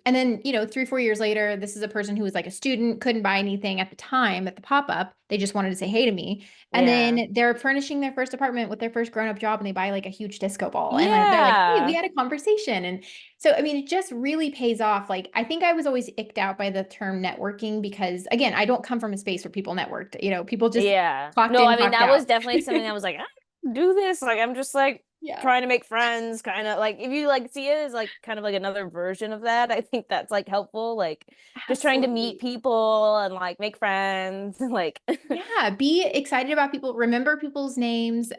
then, 3, 4 years later, this is a person who was like a student, couldn't buy anything at the time at the pop-up. They just wanted to say hey to me. And Yeah. then they're furnishing their first apartment with their first grown-up job and they buy like a huge disco ball. And they're like, hey, we Yeah. had a conversation. And so, I mean, it just really pays off. Like, I think I was always icked out by the term networking because, again, I don't come from a space where people networked. People just Yeah. clocked No, in, I mean, clocked that was out. definitely something I was like, do this. Like, I'm just like Yeah, trying to make friends, kind of like if you like see it as like kind of like another version of that, I think that's like helpful. Like, just trying to meet absolutely. people and like make friends. Like, Yeah, be excited about people, remember people's names,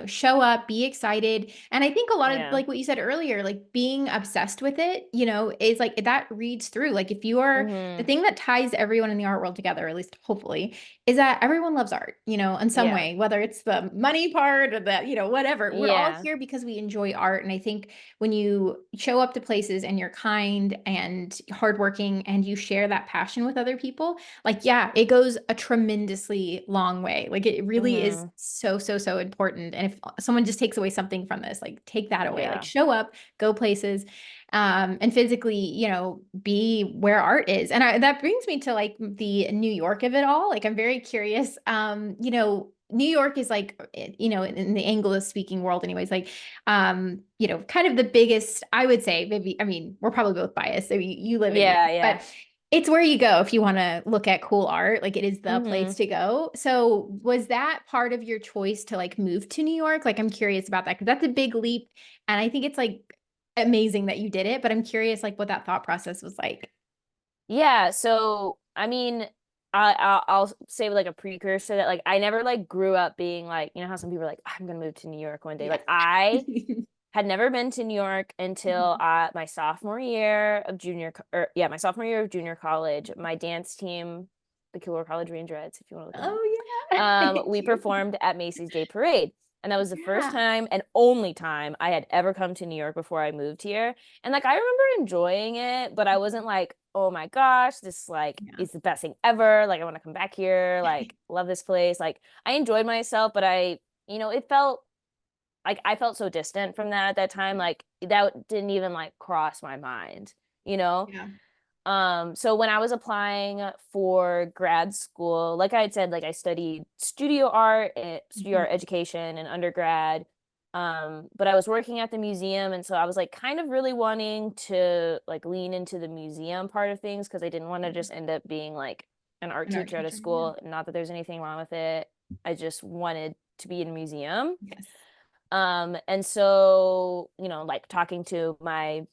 show up, be excited. And I think a lot of yeah. like what you said earlier, like being obsessed with it, is like that reads through. Like if you are the Hmm. thing that ties everyone in the art world together, at least hopefully, is that everyone loves art, in some Yeah. way, whether it's the money part or the, whatever. We're all Yeah. here because we enjoy art. And I think when you show up to places and you're kind and hardworking and you share that passion with other people, like, yeah, it goes a tremendously long way. Like it really is Hmm. so, so, so important. And if someone just takes away something from this, like take that away, like Yeah. show up, go places, and physically, be where art is. And that brings me to like the New York of it all. Like I'm very curious. New York is like, in the English speaking world anyways, like, kind of the biggest, I would say, maybe, I mean, we're probably both biased. I mean, you live in New Yeah. York, Yeah. but it's where you go if you want to look at cool art. Like it is the place Hmm. to go. So was that part of your choice to like move to New York? Like I'm curious about that because that's a big leap. And I think it's like amazing that you did it, but I'm curious like what that thought process was like. Yeah. So, I mean, I'll say like a precursor that like I never like grew up being like, you know how some people are like, I'm gonna move to New York one day. Yeah. Like I had never been to New York until Mhm. my sophomore year of my sophomore year of junior college. My dance team, the Killer College Rangerettes, if you want to look them up, Oh yeah. we Cute. performed at Macy's Day Parade. And that was the first Yeah. time and only time I had ever come to New York before I moved here. And like I remember enjoying it, but I wasn't like, oh my gosh, this like Yeah. is the best thing ever. Like I want to come back here. Like love this place. Like I enjoyed myself, but it felt like I felt so distant from that at that time. Like that didn't even like cross my mind, you know? Yeah. So when I was applying for grad school, like I had said, like I studied studio art Mhm. education in undergrad. But I was working at the museum, and so I was like kind of really wanting to like lean into the museum part of things because I didn't want to Yeah. just end up being like an art An art teacher at a teacher. Yeah. school. Not that there's anything wrong with it. I just wanted to be in a museum. Yes. And so, like talking to my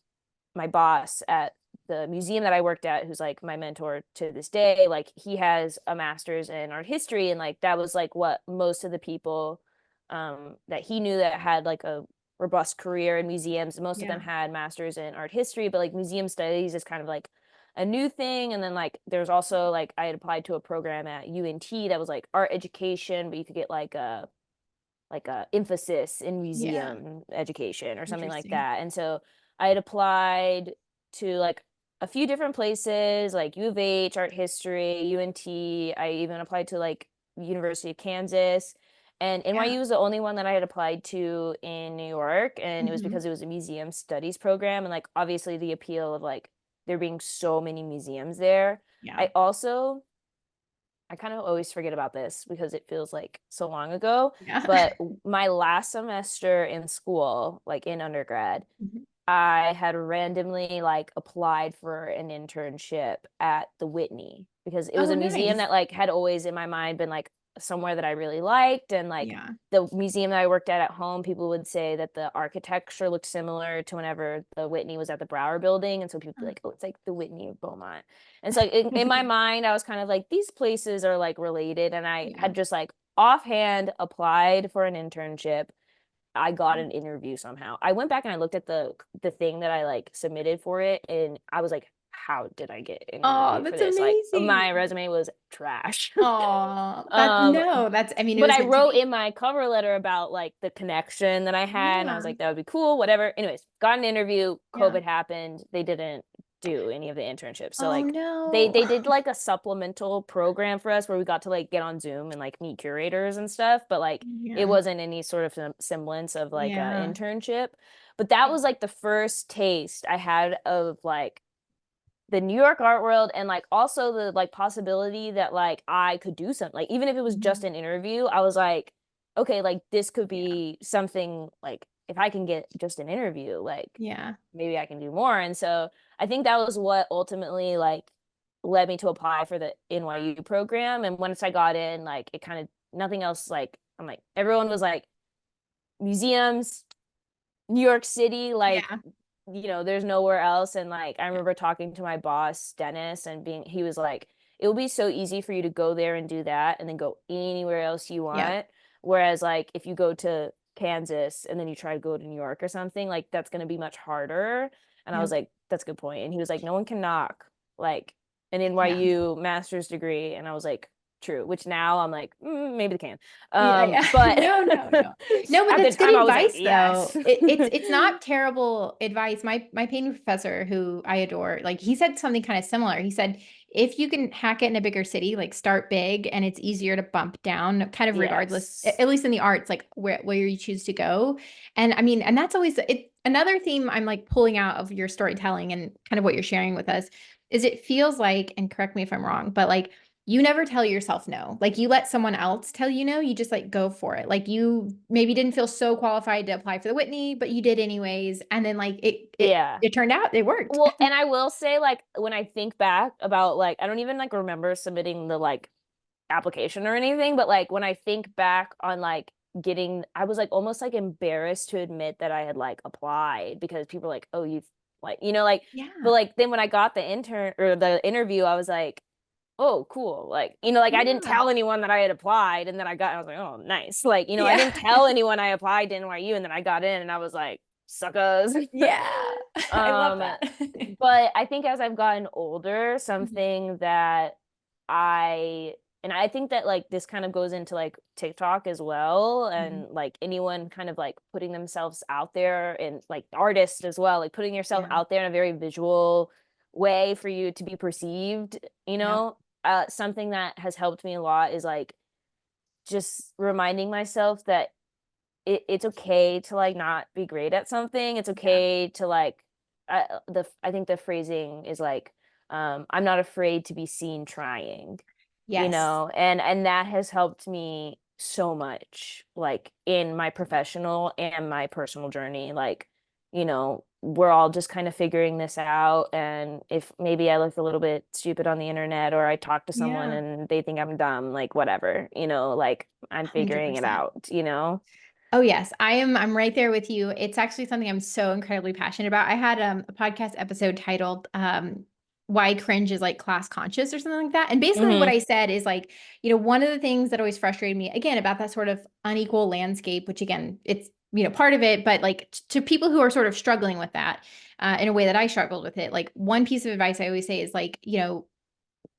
boss at the museum that I worked at, who's like my mentor to this day, like he has a master's in art history, and like that was like what most of the people that he knew that had like a robust career in museums, most of them Yeah. had masters in art history, but like museum studies is kind of like a new thing. And then like there's also like I had applied to a program at UNT that was like art education, but you could get like a emphasis in Yeah. museum education or something like Interesting. that. And so I had applied to like a few different places, like U of H, art history, UNT. I even applied to like University of Kansas. And Yeah. NYU was the only one that I had applied to in New York. And it was Hmm. because it was a museum studies program. And like obviously the appeal of like there being so many museums there. Yeah. I also I kind of always forget about this because it feels like so long ago. Yeah. But my last semester in school, like in undergrad, Mhm. I had randomly like applied for an internship at the Whitney because it was Oh, a museum nice. that like had always in my mind been like somewhere that I really liked. And like Yeah. the museum that I worked at home, people would say that the architecture looked similar to whenever the Whitney was at the Brower building. And so people would be like, oh, it's like the Whitney of Beaumont. And so like, in my mind, I was kind of like, these places are like related. And I Yeah. had just like offhand applied for an internship. I got an interview somehow. I went back and I looked at the thing that I like submitted for it, and I was like, how did I get an Oh, interview for that's this? Like amazing. my resume was trash. Oh, that um no, that's I mean, it but was I meant to wrote be. in my cover letter about like the connection that I had, and I was Yeah. like, that would be cool, whatever. Anyways, got an interview, Yeah. COVID happened. They didn't do any of the internships. So Oh like they no. they did like a supplemental program for us where we got to like get on Zoom and like meet curators and stuff, but like it Yeah. wasn't any sort of semblance of like a Yeah. internship. But that Yeah. was like the first taste I had of like the New York art world, and like also the like possibility that like I could do something. Like even if it was just Mhm. an interview, I was like, okay, like this could Yeah. be something like if I can get just an interview, like Yeah. maybe I can do more. And so I think that was what ultimately like led me to apply for the NYU program. And once I got in, like it kind of nothing else like I'm like everyone was like museums, New York City, like Yeah. there's nowhere else. And like I remember talking to my boss, Dennis, and he was like, it will be so easy for you to go there and do that and then go anywhere else you Yeah. want. Whereas like if you go to Kansas and then you try to go to New York or something, like that's gonna be much harder. And I was Yep. like, that's a good point. And he was like, no one can knock like an Yeah. NYU master's degree. And I was like, true, which now I'm like, maybe they can. Yeah, yeah. But No, no, no. No, but at the that's good time I was like, advice yes. though. It's not terrible advice. My painting professor, who I adore, like he said something kind of similar. He said, if you can hack it in a bigger city, like start big and it's easier to bump down, kind of regardless, Yes. at least in the arts, like where you choose to go. And I mean, and that's always another theme I'm like pulling out of your storytelling and kind of what you're sharing with us is it feels like, and correct me if I'm wrong, but like you never tell yourself no. Like you let someone else tell you no, you just like go for it. Like you maybe didn't feel so qualified to apply for the Whitney, but you did anyways. And then like it it Yeah. it turned out it worked. Well, and I will say, like, when I think back about like, I don't even like remember submitting the like application or anything, but like when I think back on like I was like almost like embarrassed to admit that I had like applied because people were like, oh, you like, like, but Yeah. like then when I got the intern or the interview, I was like, oh, cool. Like, like I didn't Yeah. tell anyone that I had applied and then I was like, oh, nice. Like, I Yeah. didn't tell anyone I applied to NYU and then I got in and I was like, suckers. Yeah. I love Um, that. but I think as I've gotten older, Mhm. something that I and I think that like this kind of goes into like TikTok as well, Mhm. and like anyone kind of like putting themselves out there, and like artists as well, like putting yourself Yeah. out there in a very visual way for you to be perceived, Yep. something that has helped me a lot is like just reminding myself that it's okay to like not be great at something. It's Yeah. okay to like I think the phrasing is like I'm not afraid to be seen trying, Yes. and that has helped me so much like in my professional and my personal journey. Like, we're all just kind of figuring this out, and if maybe I look a little bit stupid on the internet or I talk to someone Yeah. and they think I'm dumb, like whatever, like I'm figuring it 100%. out. Oh yes, I'm right there with you. It's actually something I'm so incredibly passionate about. I had a podcast episode titled Why Cringe is like Class Conscious or something like that. And basically what Mm-hmm. I said is like, one of the things that always frustrated me again about that sort of unequal landscape, which again, it's part of it, but like to people who are sort of struggling with that in a way that I struggled with it, like one piece of advice I always say is like,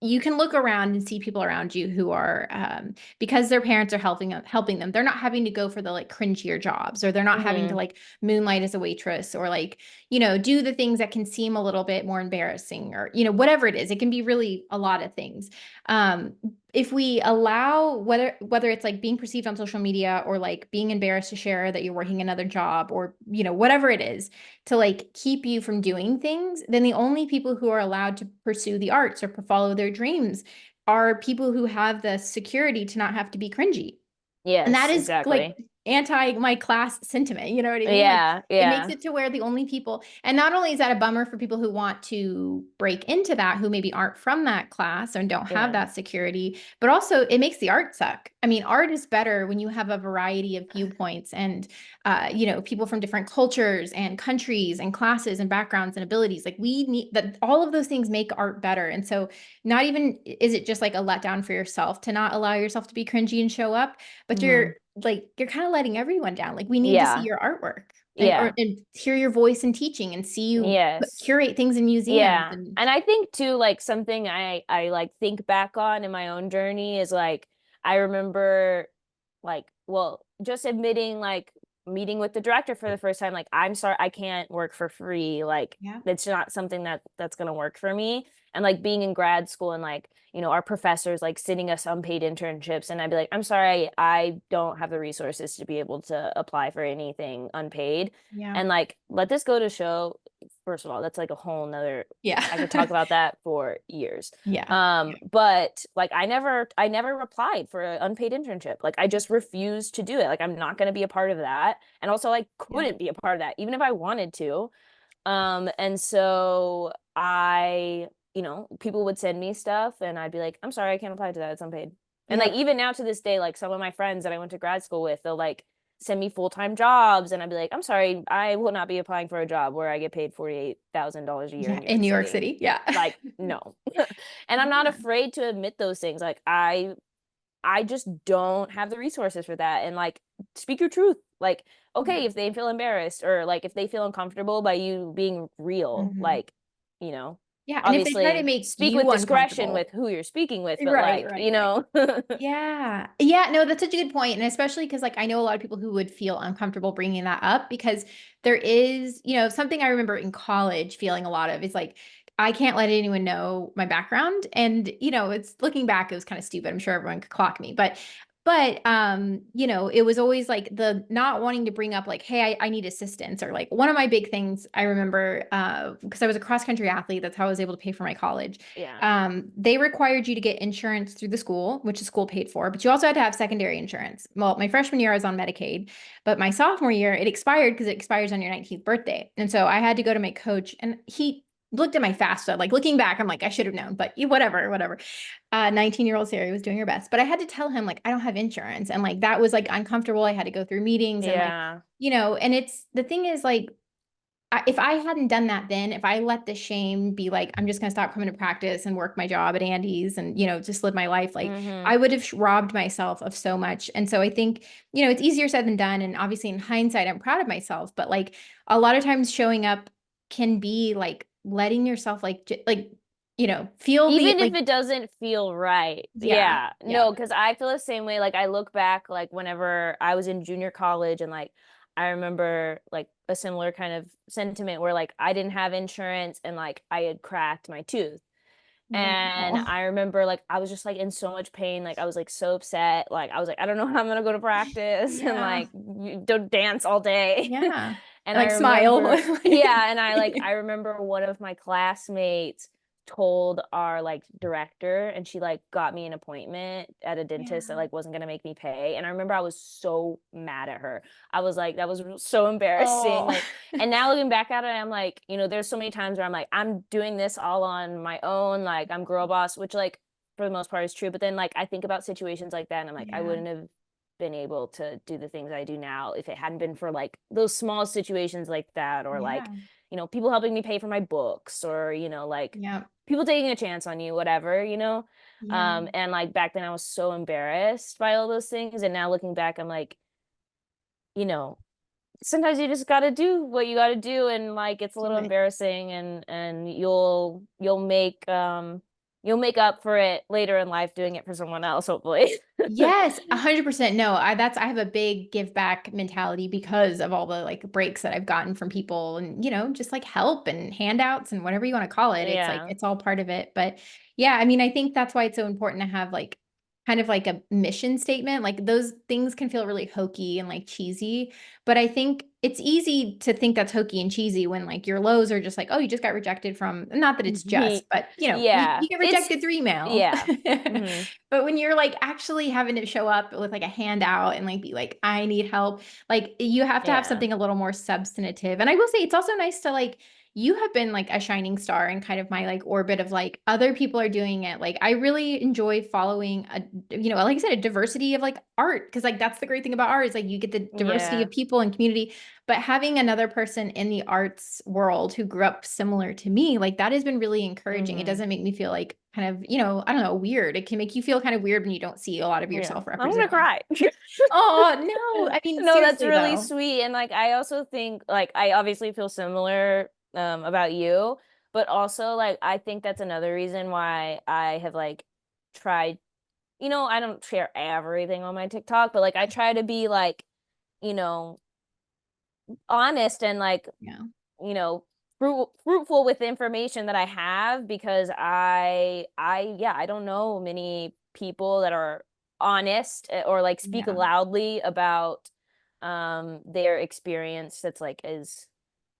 you can look around and see people around you who are because their parents are helping them, they're not having to go for the like cringier jobs, or they're not having to Mm-hmm. like moonlight as a waitress, or like do the things that can seem a little bit more embarrassing, or whatever it is. It can be really a lot of things. um if we allow, whether it's like being perceived on social media, or like being embarrassed to share that you're working another job, or whatever it is, to like keep you from doing things, then the only people who are allowed to pursue the arts or follow their dreams are people who have the security to not have to be cringy. And that Yes, is like exactly. anti my class sentiment. You know what I mean? Like Yeah, it makes yeah, it to where the only people, and not only is that a bummer for people who want to break into that, who maybe aren't from that class and don't have yeah, that security, but also it makes the art suck. I mean, art is better when you have a variety of viewpoints and, people from different cultures and countries and classes and backgrounds and abilities. Like we need that, all of those things make art better. And so not even is it just like a letdown for yourself to not allow yourself to be cringy and show up, but hmm you're kind of letting everyone down. Like we need to see yeah, your artwork yeah, and hear your voice in teaching, and see you yes. curate things in museums Yeah. and And I think too, like something I like think back on in my own journey is like I remember like, well, just admitting like meeting with the director for the first time, like, I'm sorry, I can't work for free. Like yeah, that's not something that's gonna work for me. And like being in grad school and like, our professors like sending us unpaid internships, and I'd be like, I'm sorry, I don't have the resources to be able to apply for anything unpaid. yeah, And like let this go to show, first of all, that's like a whole nother, I could yeah, talk about that for years. yeah, But like I never applied for an unpaid internship. Like I just refused to do it. Like I'm not going to be a part of that. And also I yeah, couldn't be a part of that even if I wanted to. And so people would send me stuff and I'd be like, I'm sorry, I can't apply to that. It's unpaid. And like yep, even now to this day, like some of my friends that I went to grad school with, they'll like send me full-time jobs and I'd be like, I'm sorry, I will not be applying for a job where I get paid $48,000 a year in yeah, New in York New York City. City, yeah. Like, no. And I'm not Yeah, afraid to admit those things. Like I just don't have the resources for that. And like speak your truth. Like, yeah. okay, if they feel embarrassed or like if they feel uncomfortable by you being real, Mhm. like, you know, Yeah, and if they try to obviously make speak with you discretion with uncomfortable, who you're speaking with, but right, like, right, right. yeah. Yeah. Yeah. No, that's such a good point. And especially because, like, I know a lot of people who would feel uncomfortable bringing that up, because there is, something I remember in college feeling a lot of is like, I can't let anyone know my background. And, it's looking back, it was kind of stupid. I'm sure everyone could clock me, but it was always like the not wanting to bring up like, hey, I need assistance, or like one of my big things I remember, because I was a cross country athlete, that's how I was able to pay for my college. Yeah. They required you to get insurance through the school, which the school paid for, but you also had to have secondary insurance. Well, my freshman year I was on Medicaid, but my sophomore year it expired because it expires on your 19th birthday. And so I had to go to my coach, and he looked at my FAFSA. Like looking back, I'm like, I should have known, but whatever, whatever. 19-year-old Sari was doing her best. But I had to tell him, like, I don't have insurance. And like that was like uncomfortable. I had to go through meetings and like, Yeah. and it's the thing is like, if I hadn't done that then, if I let the shame be like, I'm just going to stop coming to practice and work my job at Andy's and, just live my life, like Mm-hmm. I would have robbed myself of so much. And so I think, it's easier said than done. And obviously in hindsight, I'm proud of myself, but like a lot of times showing up can be like letting yourself feel the Even if like, it doesn't feel right. yeah, Yeah. yeah, No, because I feel the same way. Like I look back, like whenever I was in junior college and like I remember like a similar kind of sentiment where like I didn't have insurance and like I had cracked my tooth. And no, I remember like I was just like in so much pain. Like I was like so upset. Like I was like, I don't know how I'm gonna go to practice and yeah, like don't dance all day. yeah. And I Like smile. remember, yeah, and I remember one of my classmates told our like director and she like got me an appointment at a dentist that Yeah. like wasn't gonna make me pay. And I remember I was so mad at her. I was like, that was so embarrassing. Oh, Like, and now looking back at it, I'm like, there's so many times where I'm like, I'm doing this all on my own, like I'm girl boss, which like for the most part is true. But then like I think about situations like that and I'm like, I yeah, wouldn't have been able to do the things I do now if it hadn't been for like those small situations like that, or like, yeah, people helping me pay for my books, or, like yeah, people taking a chance on you, whatever. yeah. And like back then I was so embarrassed by all those things. And now looking back, I'm like, you know, sometimes you just got to do what you got to do, and like it's a Do little it. embarrassing, and you'll make up for it later in life doing it for someone else, hopefully. Yes, 100%. No, I have a big give back mentality because of all the like breaks that I've gotten from people and just like help and handouts and whatever you want to call it. It's like Yeah. it's all part of it. But yeah, I mean, I think that's why it's so important to have like kind of like a mission statement. Like those things can feel really hokey and like cheesy, but I think it's easy to think that's hokey and cheesy when like your lows are just like, oh, you just got rejected from, not that it's just, but Yeah, you get it's rejected through email. yeah. Hmm. But when you're like actually having to show up with like a handout and like be like, I need help, like you have to have Yeah. something a little more substantive. And I will say it's also nice to like, you have been like a shining star in kind of my like orbit of like other people are doing it. Like I really enjoy following like I said, a diversity of like art. Cause like that's the great thing about art is like you get the diversity Yeah. of people and community, but having another person in the arts world who grew up similar to me, like that has been really encouraging. It Hmm. doesn't make me feel like kind of, I don't know, weird. It can make you feel kind of weird when you don't see a lot of Yeah. yourself I'm gonna represented. cry. Oh, no. I mean, No, that's seriously really though. sweet. And like I also think like I obviously feel similar about you, but also like I think that's another reason why I have like tried, I don't share everything on my TikTok, but like I try to be like, you know, honest and like, Yeah. you know, fruitful with the information that I have, because yeah, I don't know many people that are honest, or like speak Yeah. loudly about their experience that's like as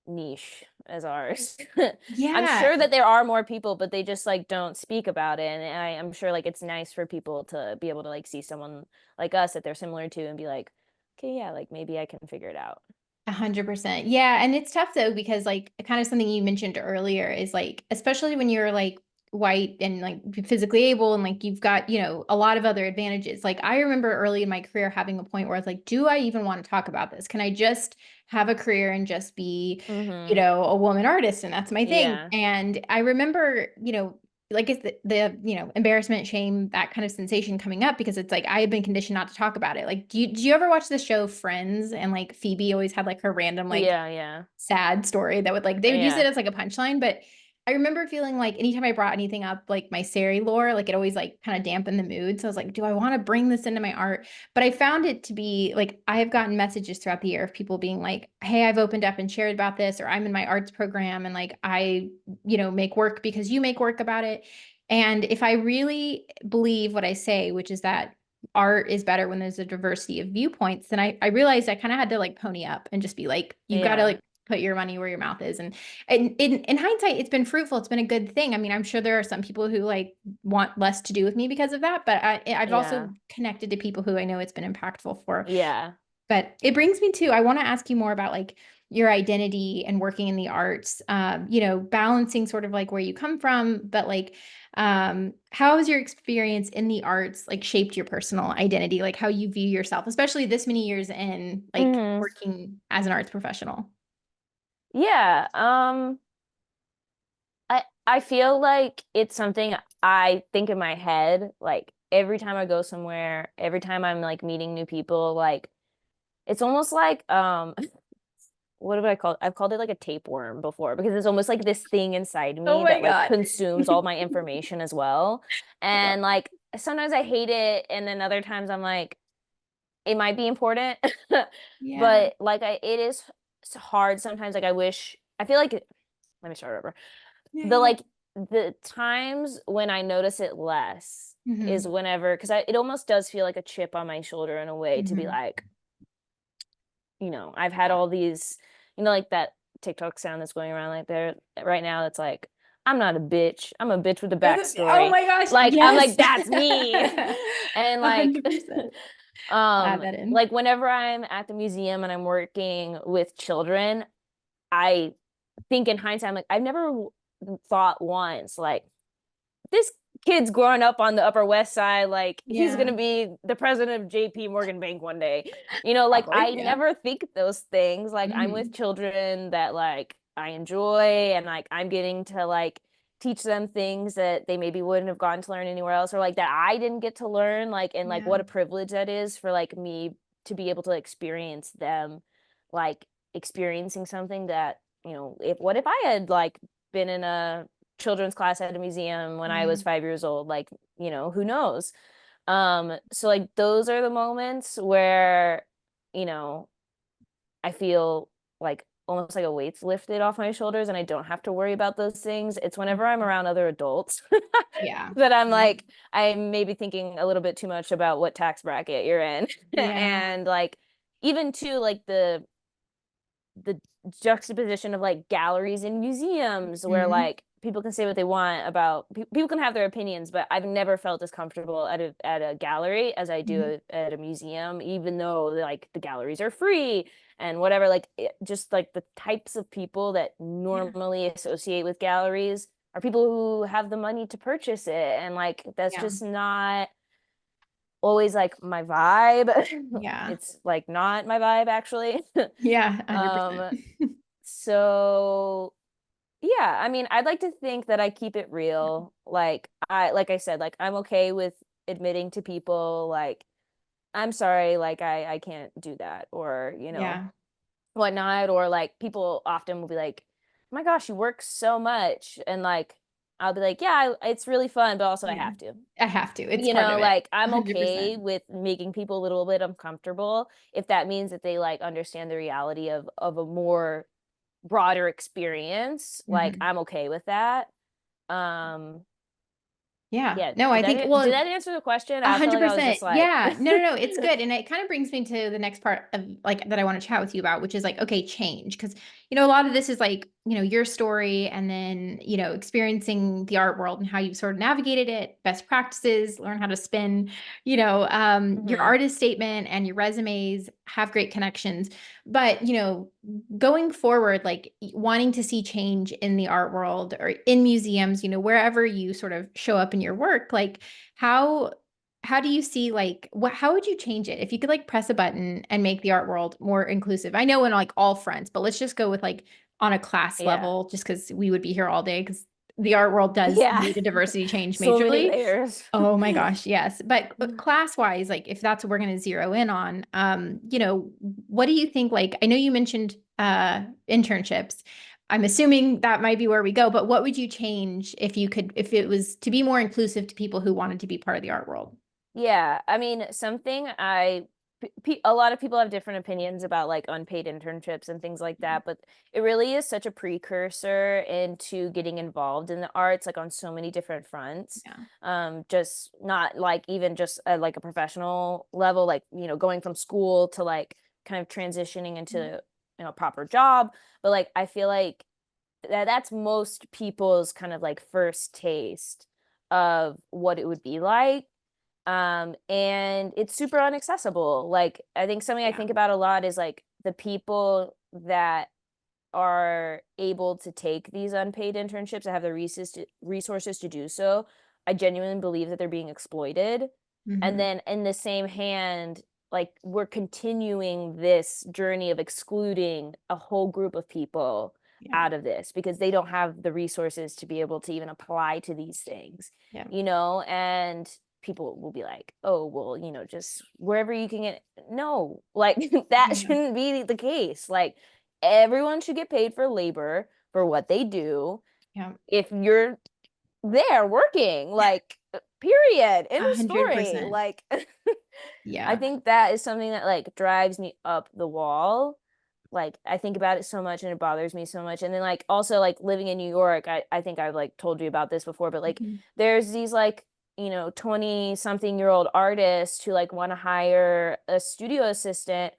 niche as ours. I'm Yeah. sure that there are more people, but they just like don't speak about it. And I'm sure like it's nice for people to be able to like see someone like us that they're similar to and be like, okay, yeah, like maybe I can figure it out. 100%. Yeah. And it's tough though, because like kind of something you mentioned earlier is like, especially when you're like white and like physically able and like you've got, a lot of other advantages. Like I remember early in my career having a point where I was like, do I even want to talk about this? Can I just have a career and just be, Mm-hmm. a woman artist? And that's my thing. Yeah. And I remember, like it's the embarrassment, shame, that kind of sensation coming up because it's like I had been conditioned not to talk about it. Like, do you ever watch the show Friends? And like Phoebe always had like her random like Yeah, yeah. sad story that would like they would use it Yeah. as like a punchline. But I remember feeling like anytime I brought anything up, like my Sari lore, like it always like kind of dampened the mood. So I was like, do I want to bring this into my art? But I found it to be like I have gotten messages throughout the year of people being like, hey, I've opened up and shared about this, or I'm in my arts program and like I, make work because you make work about it. And if I really believe what I say, which is that art is better when there's a diversity of viewpoints, then I realized I kind of had to like pony up and just be like, you've got to Yeah. like put your money where your mouth is. And in hindsight, it's been fruitful. It's been a good thing. I mean, I'm sure there are some people who like want less to do with me because of that, but I've Yeah. also connected to people who I know it's been impactful for. Yeah. But it brings me to, I want to ask you more about like your identity and working in the arts, balancing sort of like where you come from, but like, how has your experience in the arts like shaped your personal identity, like how you view yourself, especially this many years in like Hmm. working as an arts professional? Yeah. I feel like it's something I think in my head, like every time I go somewhere, every time I'm like meeting new people, like it's almost like what have I called? I've called it like a tapeworm before because it's almost like this thing inside Oh me my that like God. consumes all my information as well. Yeah. And like sometimes I hate it, and then other times I'm like, it might be important. Yeah. But like it is hard sometimes. Like I feel like let me start over. Yeah, The yeah, yeah. like the times when I notice it less is Mm-hmm. whenever, because it almost does feel like a chip on my shoulder in a way to be Mm-hmm. like, I've had Yeah. all these, like that TikTok sound that's going around like there right now. That's like, I'm not a bitch. I'm a bitch with a Oh backstory. my gosh. Like I'm Yes. like that's me. And like 100%. I'll add that in. like whenever I'm at the museum and I'm working with children, I think in hindsight, I'm like, I've never thought once, like, this kid's growing up on the Upper West Side, like, he's Yeah. gonna be the president of JP Morgan Bank one day. Like, Probably. I Yeah. never think those things. Like, I'm with Hmm. children that, like, I enjoy, and, like, I'm getting to, like, teach them things that they maybe wouldn't have gotten to learn anywhere else, or, like, that I didn't get to learn, like, and, like, Yeah. what a privilege that is for, like, me to be able to experience them, like, experiencing something that, if what if I had, like, been in a children's class at a museum when I Yeah. was 5 years old, like, who knows? So like those are the moments where, you know, I feel like almost like a weight's lifted off my shoulders and I don't have to worry about those things. It's whenever I'm Mhm. around other adults Yeah. that I'm Yeah. like, I'm maybe thinking a little bit too much about what tax bracket you're in. Yeah. And like even too like the juxtaposition of like galleries and museums where Mhm. like people can say what they want about people can have their opinions, but I've never felt as comfortable at a gallery as I Mhm. do at a museum, even though like the galleries are free and whatever. Like just like the types of people that Yeah. normally associate with galleries are people who have the money to purchase it, and like that's Yeah. just not always like my vibe. Yeah. It's like not my vibe actually. Yeah. 100%. um so yeah, I mean, I'd like to think that I keep it real. Like I said, like I'm okay with admitting to people like I'm sorry, like I can't do that, or Yeah. whatnot. Or like people often will be like, oh my gosh, you work so much, and like I'll be like, yeah, it's really fun, but also I Yeah. have to. I have to. It's part of it. Like I'm okay 100%. with making people a little bit uncomfortable if that means that they like understand the reality of a more broader experience. Like Mhm. I'm okay with that. Um Yeah. yeah, No, I think, did well, that answer the question? A I feel hundred like I was percent. just like Yeah. No, no, no. It's good. And it kind of brings me to the next part of like that I want to chat with you about, which is like, okay, change. Cause, a lot of this is like, your story and then, experiencing the art world and how you've sort of navigated it, best practices, learn how to spin, your Mhm. artist statement and your resumes have great connections. But, going forward, like wanting to see change in the art world or in museums, wherever you sort of show up in your work, like, how how do you see like how would you change it if you could like press a button and make the art world more inclusive? I know in like all fronts, but let's just go with like on a class Yeah. level, just because we would be here all day because the art world does Yeah. need a diversity change So many majorly. layers. Oh my gosh, yes. But class wise, like if that's what we're going to zero in on, what do you think? Like, I know you mentioned internships. I'm assuming that might be where we go, but what would you change if you could, if it was to be more inclusive to people who wanted to be part of the art world? Yeah, I mean, a lot of people have different opinions about like unpaid internships and things like that, but it really is such a precursor into getting involved in the arts, like on so many different fronts. Yeah. Just not like even just at like a professional level, like, going from school to like kind of transitioning Yeah. into, a proper job. But like, I feel like that's most people's kind of like first taste of what it would be like, and it's super inaccessible. Like I think something I Yeah. think about a lot is like the people that are able to take these unpaid internships that have the resources to do so. I genuinely believe that they're being exploited. And Hmm. then in the same hand, like we're continuing this journey of excluding a whole group of people Yeah. out of this because they don't have the resources to be able to even apply to these things, Yeah. and people will be like, oh, well, just wherever you can get. No, like that Yeah. shouldn't be the case. Like everyone should get paid for labor for what they do. Yeah. If you're there working, like, period, end of story. 100%. Like, I Yeah. think that is something that like drives me up the wall. Like I think about it so much and it bothers me so much. And then like also like living in New York, I think I've like told you about this before, but like Mhm. there's these like 20 something year old artists who like want to hire a studio Yeah. assistant,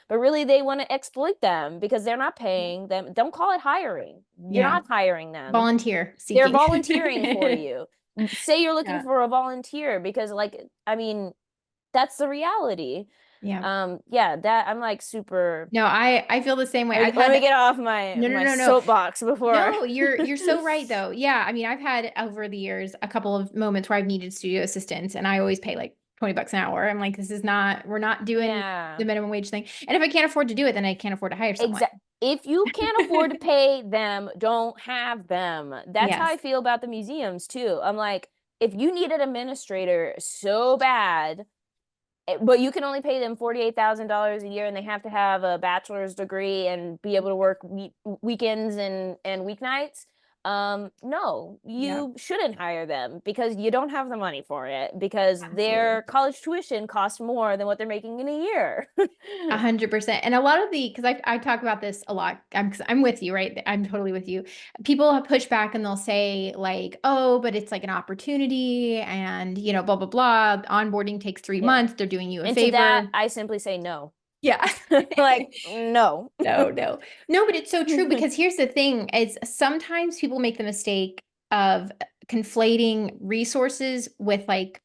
but really they want to exploit them because they're not Yeah. paying them. Don't call it hiring. You're Yeah. not hiring them. Volunteer They're seeking. volunteering for you. Say you're looking Yeah. for a volunteer because like I mean that's the reality. Yeah. Yeah, that I'm like super. No, I feel the same way. I've Let me had get off my no, no, my no, no. soapbox before. No, you're so right though. Yeah, I mean, I've had over the years a couple of moments where I've needed studio assistants and I always pay like 20 bucks an hour. I'm like, this is not, we're not doing Yeah, the minimum wage thing. And if I can't afford to do it, then I can't afford to hire someone. exactly. If you can't afford to pay them, don't have them. That's how I Yes. feel about the museums too. I'm like, if you need an administrator so bad, but you can only pay them $48,000 a year and they have to have a bachelor's degree and be able to work weekends and weeknights. No, Yeah. you shouldn't hire them because you don't have the money for it because Absolutely. their college tuition costs more than what they're making in a year. 100%. And a lot of because I talk about this a lot. 'Cause I'm with you, right? I'm totally with you. People have pushed back and they'll say like, oh, but it's like an opportunity and blah, blah, blah. Onboarding takes 3 Yeah. months. They're doing you a And to that, favor. I simply say no. Yeah. Like, no. No, no. No, but it's so true because here's the thing is sometimes people make the mistake of conflating resources with like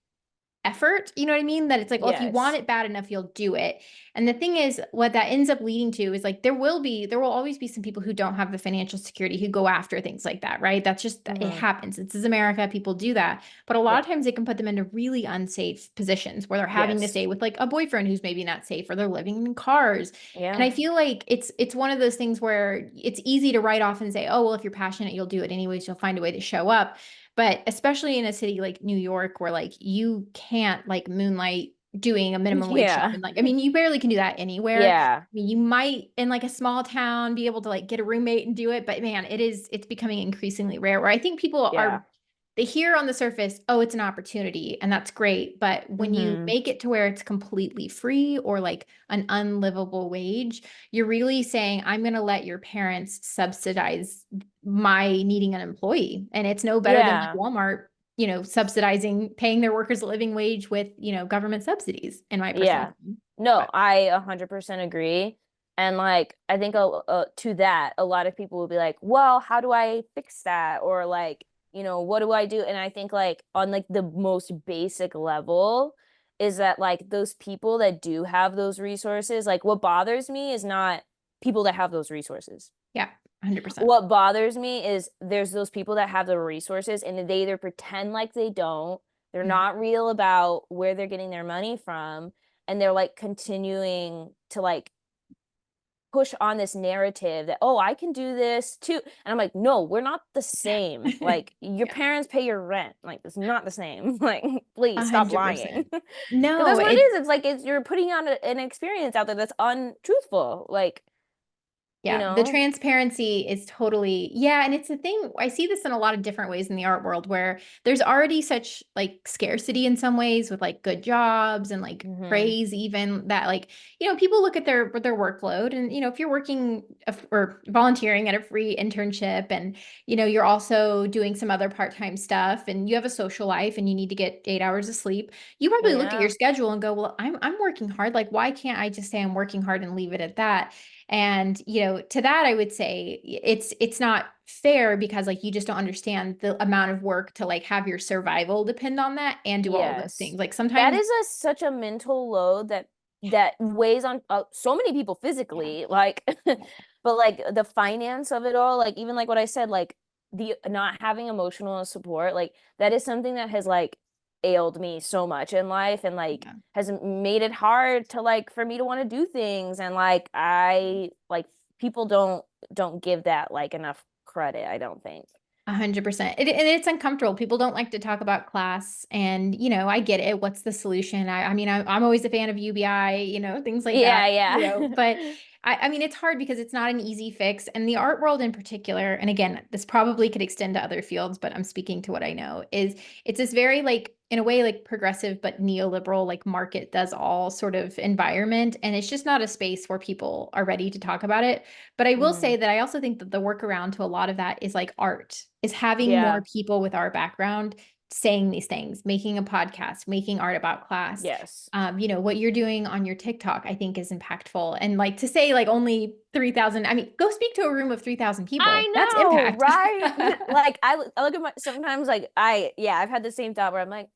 effort. You know what I mean? That it's like, well, if you want Yes. it bad enough, you'll do it. And the thing is, what that ends up leading to is like there will always be some people who don't have the financial security who go after things like that, right? That's just it Mm-hmm. happens. This is America. People do that. But a lot Yeah. of times it can put them into really unsafe positions where they're having to Yes. stay with like a boyfriend who's maybe not safe or they're living in cars. And Yeah. I feel like it's one of those things where it's easy to write off and say, oh, well, if you're passionate, you'll do it anyways. You'll find a way to show up. But especially in a city like New York, where like you can't like moonlight doing a minimum wage job. Yeah. And like, I mean, you barely can do that anywhere. Yeah. I mean, you might in like a small town be able to like get a roommate and do it. But man, it's becoming increasingly rare where I think people Yeah. are they hear on the surface, oh, it's an opportunity, and that's great. But when you Mm-hmm. make it to where it's completely free or like an unlivable wage, you're really saying, I'm going to let your parents subsidize my needing an employee. And it's no better than like Yeah. Walmart, subsidizing, paying their workers a living wage with, government subsidies, in my personal Yeah. opinion. No, But I 100% agree. And like, I think to that, a lot of people will be like, well, how do I fix that? Or like, what do I do? And I think like on like the most basic level is that like those people that do have those resources, like what bothers me is not people that have those resources. yeah, 100%. What bothers me is there's those people that have the resources and they either pretend like they don't, they're Yeah. not real about where they're getting their money from, and they're like continuing to like push on this narrative that, oh, I can do this too. And I'm like, no, we're not the same. Like your Yeah, parents pay your rent. Like it's not the same. Like please stop lying. 100%. Because No, that's what it is. It's like you're putting on an experience out there that's untruthful. Like, you yeah, the know? transparency is totally, yeah. And it's a thing, I see this in a lot of different ways in the art world where there's already such like scarcity in some ways with like good jobs and like Mm-hmm. praise, even that like, people look at their workload and, if you're working or volunteering at a free internship and, you're also doing some other part-time stuff and you have a social life and you need to get 8 hours of sleep, you probably look at your Yeah. schedule and go, well, I'm working hard. Like, why can't I just say I'm working hard and leave it at that? And, to that, I would say it's not fair because like you just don't understand the amount of work to like have your survival depend on that and do all of those Yes. things. Like That sometimes, is such a mental load that weighs on so many people yeah, physically, like yeah, but like the finance of it all, like even like what I said, like the not having emotional support, like that is something that has like ailed me so much in life and like yeah, has made it hard to like for me to want to do things and like I like people don't give that like enough credit, I don't think. 100%. And it's uncomfortable. People don't like to talk about class. And, I get it. What's the solution? I mean, I'm always a fan of UBI, things like that, Yeah, yeah. but I mean, it's hard because it's not an easy fix. And the art world in particular, and again, this probably could extend to other fields, but I'm speaking to what I know, is it's this very like, in a way, like progressive, but neoliberal, like market does all sort of environment. And it's just not a space where people are ready to talk about it. But I will Hmm. say that I also think that the workaround to a lot of that is like art, is having more Yeah. people with our background saying these things, making a podcast, making art about class. Yes. What you're doing on your TikTok, I think is impactful. And like to say like only 3,000, I mean, go speak to a room of 3,000 people. I That's know, impact. right? Like I look at my sometimes like yeah, I've had the same thought where I'm like,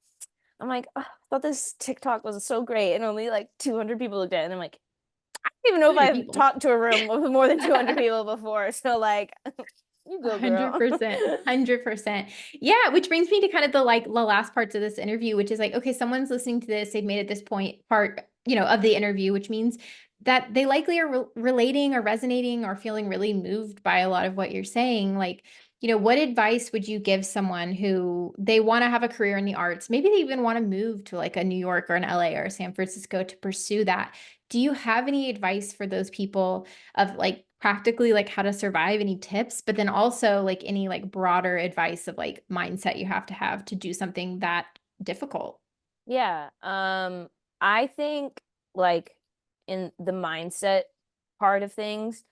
oh, I thought this TikTok was so great and only like 200 people looked at it. And I'm like, I don't even know if 200 I've people. talked to a room of more than 200 people before. So like, you go, girl. 100%, 100%. Yeah, which brings me to kind of the last parts of this interview, which is like, okay, someone's listening to this, they've made it this part, of the interview, which means that they likely are relating or resonating or feeling really moved by a lot of what you're saying. Like, what advice would you give someone who they want to have a career in the arts? Maybe they even want to move to like a New York or an LA or San Francisco to pursue that. Do you have any advice for those people of like practically like how to survive, any tips, but then also like any like broader advice of like mindset you have to do something that difficult? Yeah. I think like in the mindset part of things,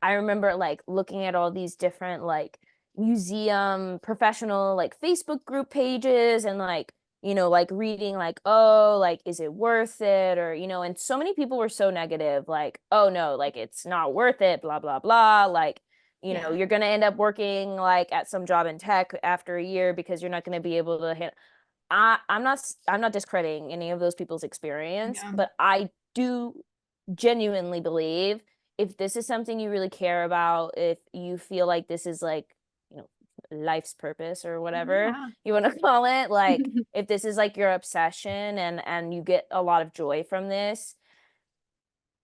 I remember like looking at all these different like museum professional like Facebook group pages and like, like reading like, oh, like, is it worth it? Or, and so many people were so negative, like, oh no, like it's not worth it, blah, blah, blah. Like, Yeah. you're gonna end up working like at some job in tech after a year because you're not gonna be able to hit. I'm not discrediting any of those people's experience, Yeah. but I do genuinely believe if this is something you really care about, if you feel like this is like, you know, life's purpose or whatever Yeah. you want to call it, like if this is like your obsession and you get a lot of joy from this,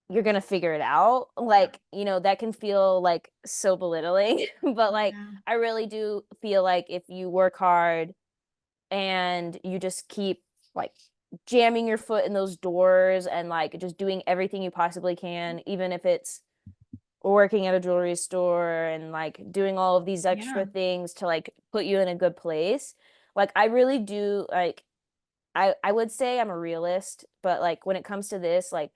you're gonna figure it out. Yeah. Like, that can feel like so belittling, but like Yeah. I really do feel like if you work hard and you just keep like jamming your foot in those doors and like just doing everything you possibly can, even if it's working at a jewelry store and like doing all of these extra Yeah. things to like put you in a good place. Like I really do like I would say I'm a realist, but like when it comes to this, like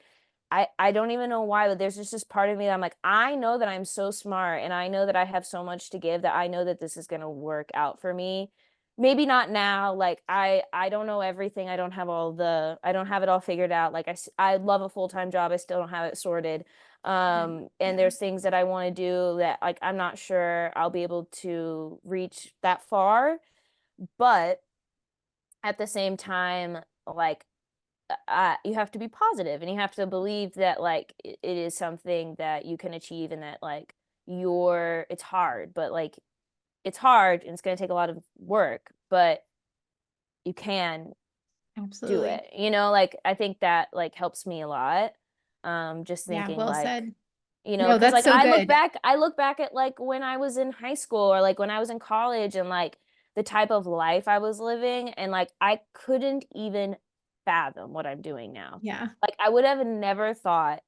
I don't even know why, but there's just this part of me that I'm like, I know that I'm so smart and I know that I have so much to give that I know that this is going to work out for me. Maybe not now, like I don't know everything. I don't have it all figured out. Like I love a full-time job. I still don't have it sorted. And Yeah. there's things that I want to do that like I'm not sure I'll be able to reach that far, but at the same time, like you have to be positive and you have to believe that like it is something that you can achieve and that like it's hard, but like it's hard and it's going to take a lot of work, but you can do Absolutely. it, like I think that like helps me a lot. Just Yeah. thinking Well like, said. you know, No, because that's like so good. I look back at like when I was in high school or like when I was in college and like the type of life I was living and like I couldn't even fathom what I'm doing now. Yeah. Like I would have never thought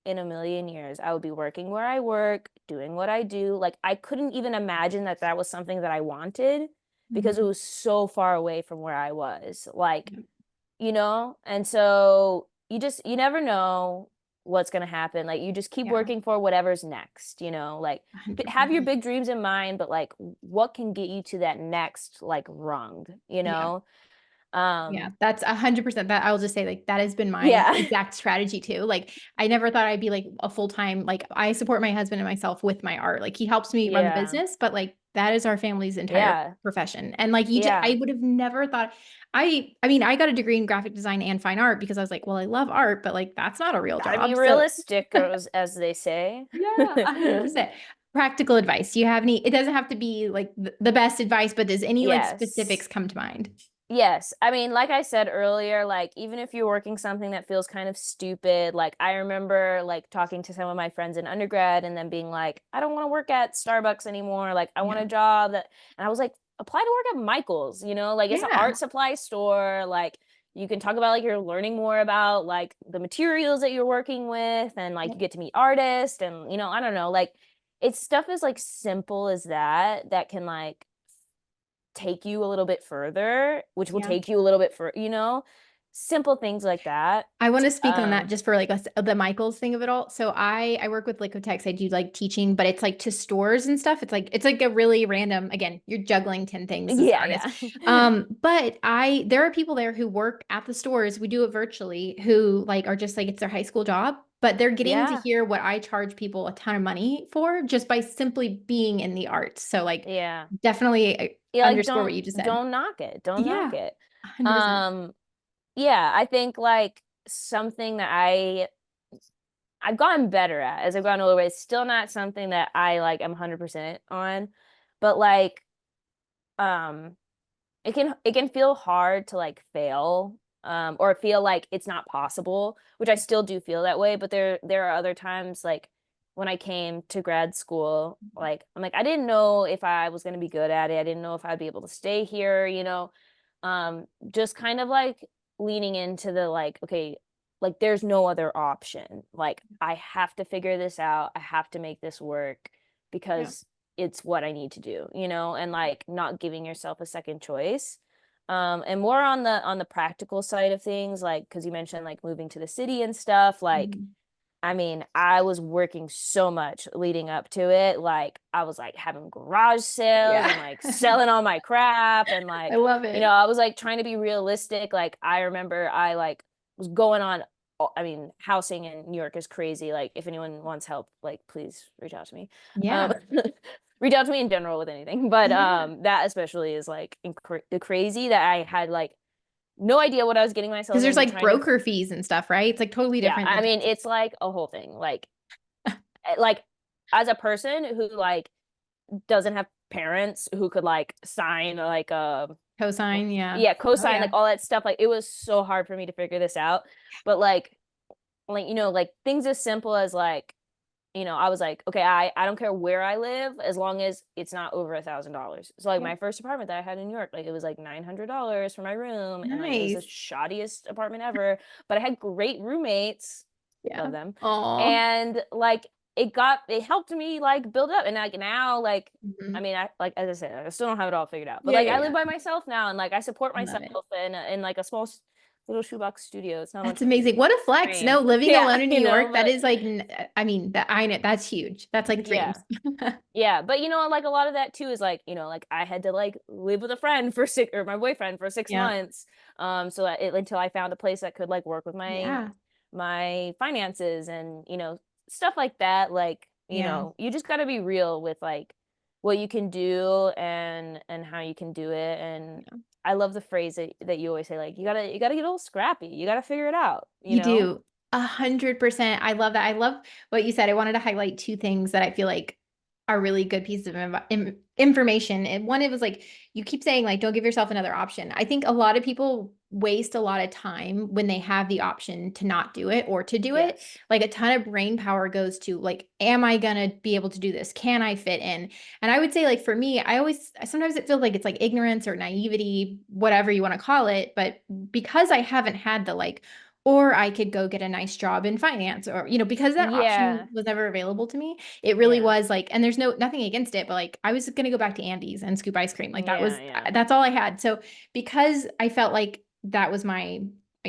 in a million years I would be working where I work, doing what I do. Like I couldn't even imagine that that was something that I wanted because it Mhm. was so far away from where I was. Like, and so you never know what's going to happen. Like you just keep Yeah. working for whatever's next, like have your 100%. big dreams in mind, but like what can get you to that next like rung, Yeah. Yeah, um that's 100%. That I'll just say like that has been my yeah. exact strategy too. Like I never thought I'd be like a full-time, like I support my husband and myself with my art. Like he helps me run the Yeah. business, but like that is our family's entire Yeah. profession. And like Yeah. I would have never thought I mean, I got a degree in graphic design and fine art because I was like, well, I love art, but like that's not a real Gotta be job. So realistic, as they say. yeah, 100%. Practical advice. Do you have any, it doesn't have to be like the best advice, but does any like Yes. specifics come to mind? Yes. I mean, like I said earlier, like even if you're working something that feels kind of stupid, like I remember like talking to some of my friends in undergrad and then being like, I don't want to work at Starbucks anymore. Like I want Yeah. a job that, and I was like, apply to work at Michael's, like it's an Yeah. art supply store. Like you can talk about like you're learning more about like the materials that you're working with and like Yeah. you get to meet artists and I don't know, like it's stuff as like simple as that can like take you a little bit further, which will Yeah. take you a little bit for, simple things like that. I want to speak on that Um, just for like the Michaels thing of it all. So I work with Liquitex. I do like teaching, but it's like to stores and stuff. It's like a really random, again, you're juggling 10 things as an yeah, artist. yeah. But there are people there who work at the stores. We do it virtually, who like are just like it's their high school job, but they're getting to Yeah, hear what I charge people a ton of money for just by simply being in the arts. So like yeah. definitely Yeah, like underscore what you just said. don't knock it. Don't knock Yeah, it. 100%. Um, yeah, I think like something that I've gotten better at as I've gotten older, but it's still not something that I like am 100% on. But like um it can feel hard to like fail or feel like it's not possible, which I still do feel that way, but there are other times like when I came to grad school, like I'm like I didn't know if I was going to be good at it. I didn't know if I'd be able to stay here. Just kind of like leaning into the like okay, like there's no other option. Like I have to figure this out. I have to make this work Yeah. because it's what I need to do, and like not giving yourself a second choice. And more on the practical side of things, like because you mentioned like moving to the city and stuff, like Mhm. I mean, I was working so much leading up to it. Like I was like having garage sales Yeah. and like selling all my crap and I like, love it. I was like trying to be realistic. Like I remember I like was going on I mean, housing in New York is crazy. Like if anyone wants help, like please reach out to me. Um Yeah. reach out to me in general with anything. But Yeah. that especially is like crazy that I had like no idea what I was getting Because myself there's into like trying to broker fees and stuff, right? It's like totally yeah, different I than mean, Texas. it's like a whole thing. Like as a person who like doesn't have parents who could like sign like Cosign, yeah. yeah, Oh co-sign like yeah. all that stuff, like it was so hard for me to figure this out. But like things as simple as like I was like, okay, I don't care where I live as long as it's not over $1,000. So like Yeah. my first apartment that I had in New York, like it was like $900 for my room, and like it was the Nice. shoddiest apartment ever. But I had great roommates, love Yeah. them, Oh. and like it helped me like build up, and like now like. I Hmm. mean, I like as I said, I still don't have it all figured out, but Yeah, like yeah, I live yeah. by myself now, and like I support I love myself it. in like a small little shoebox studio. It's not That's much money amazing. What a to flex. No, train, living yeah, alone in New York, that but is like, I mean, that I know that's huge. That's like yeah. dreams. Yeah, but like a lot of that too is like, like I had to like live with a friend for six or my boyfriend for six Yeah. months. So that until I found a place that could like work with Yeah. my finances and, stuff like that. Like, Yeah. you just gotta be real with like what you can do and how you can do it. And Yeah. I love the phrase that you always say, like, you gotta get a little scrappy. You gotta figure it out, you You know? do. 100%. I love that. I love what you said. I wanted to highlight two things that I feel like are really good pieces of information. And one, it was like, you keep saying, like, don't give yourself another option. I think a lot of people waste a lot of time when they have the option to not do it or to do it. Yes. Like, a ton of brain power goes to, like, am I going to be able to do this? Can I fit in? And I would say, like, for me, sometimes it feels like it's like ignorance or naivety, whatever you want to call it. But because I haven't had the, like, or I could go get a nice job in finance or, because that option Yeah. was never available to me. It really Yeah. was like, and there's nothing against it, but like I was going to go back to Andy's and scoop ice cream. Like Yeah. Yeah. that's all I had. So because I felt like that was my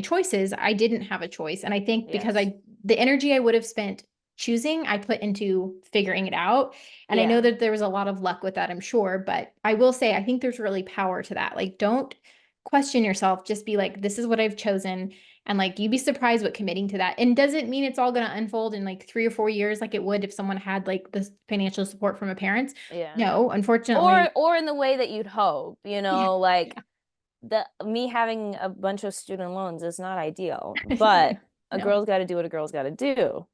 choices, I didn't have a choice. And I think because Yes. the energy I would have spent choosing, I put into figuring it out. And I know Yeah. that there was a lot of luck with that, I'm sure, but I will say, I think there's really power to that. Like, don't question yourself, just be like, this is what I've chosen, and like you'd be surprised what committing to that. And doesn't mean it's all going to unfold in like 3 or 4 years like it would if someone had like this financial support from a parents. Yeah. No, Or unfortunately. or in the way that you'd hope, Yeah. like Yeah. the me having a bunch of student loans is not ideal, but a No. girl's got to do what a girl's got to do.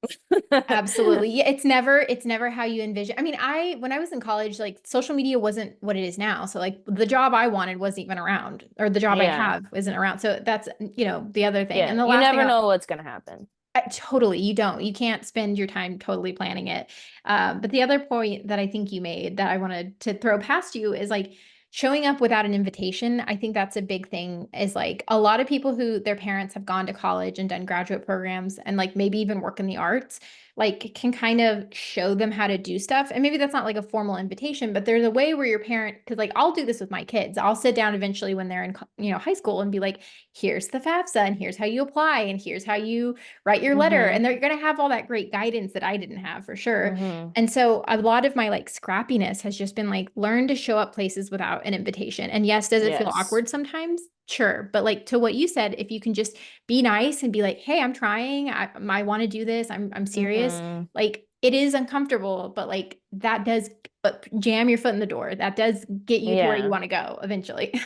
Absolutely. Yeah, it's never how you envision. I mean, when I was in college, like social media wasn't what it is now. So like the job I wanted wasn't even around, or the job I Yeah. have isn't around. So that's, the other thing. And Yeah. the You last thing never know what's going to happen. totally, you can't spend your time totally planning it. But the other point that I think you made that I wanted to throw past you is like showing up without an invitation. I think that's a big thing, is like a lot of people who their parents have gone to college and done graduate programs and like maybe even work in the arts, like can kind of show them how to do stuff. And maybe that's not like a formal invitation, but there's a way where your parent, because like I'll do this with my kids. I'll sit down eventually when they're in, high school and be like, here's the FAFSA and here's how you apply and here's how you write your letter. Mm-hmm. And they're going to have all that great guidance that I didn't have for sure. Mm-hmm. And so a lot of my like scrappiness has just been like learn to show up places without an invitation. And yes, does it feel Yes. awkward sometimes? Sure. But like to what you said, if you can just be nice and be like, hey, I'm trying, I want to do this. I'm serious. Mm-hmm. Like it is uncomfortable, but like that does jam your foot in the door. That does get you to where you Yeah. want to go eventually.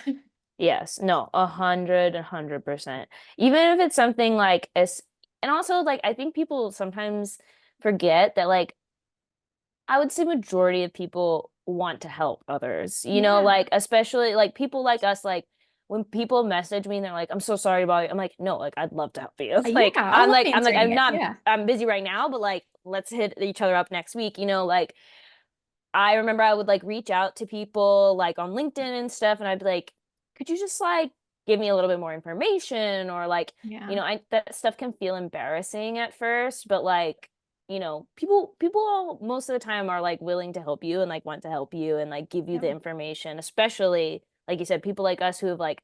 Yes. No, 100%. Even if it's something like as, and also like I think people sometimes forget that like I would say majority of people want to help others, Yeah. like especially like people like us, like when people message me and they're like, I'm so sorry about it. I'm like, no, like I'd love to help you. Yeah. Like I love answering I'm it. not, Yeah. I'm busy right now, but like let's hit each other up next week, like I remember I would like reach out to people like on LinkedIn and stuff, and I'd be like, could you just like give me a little bit more information? Or like, Yeah. that stuff can feel embarrassing at first, but like, people most of the time are like willing to help you and like want to help you and like give you Yep. the information, especially like you said, people like us who have like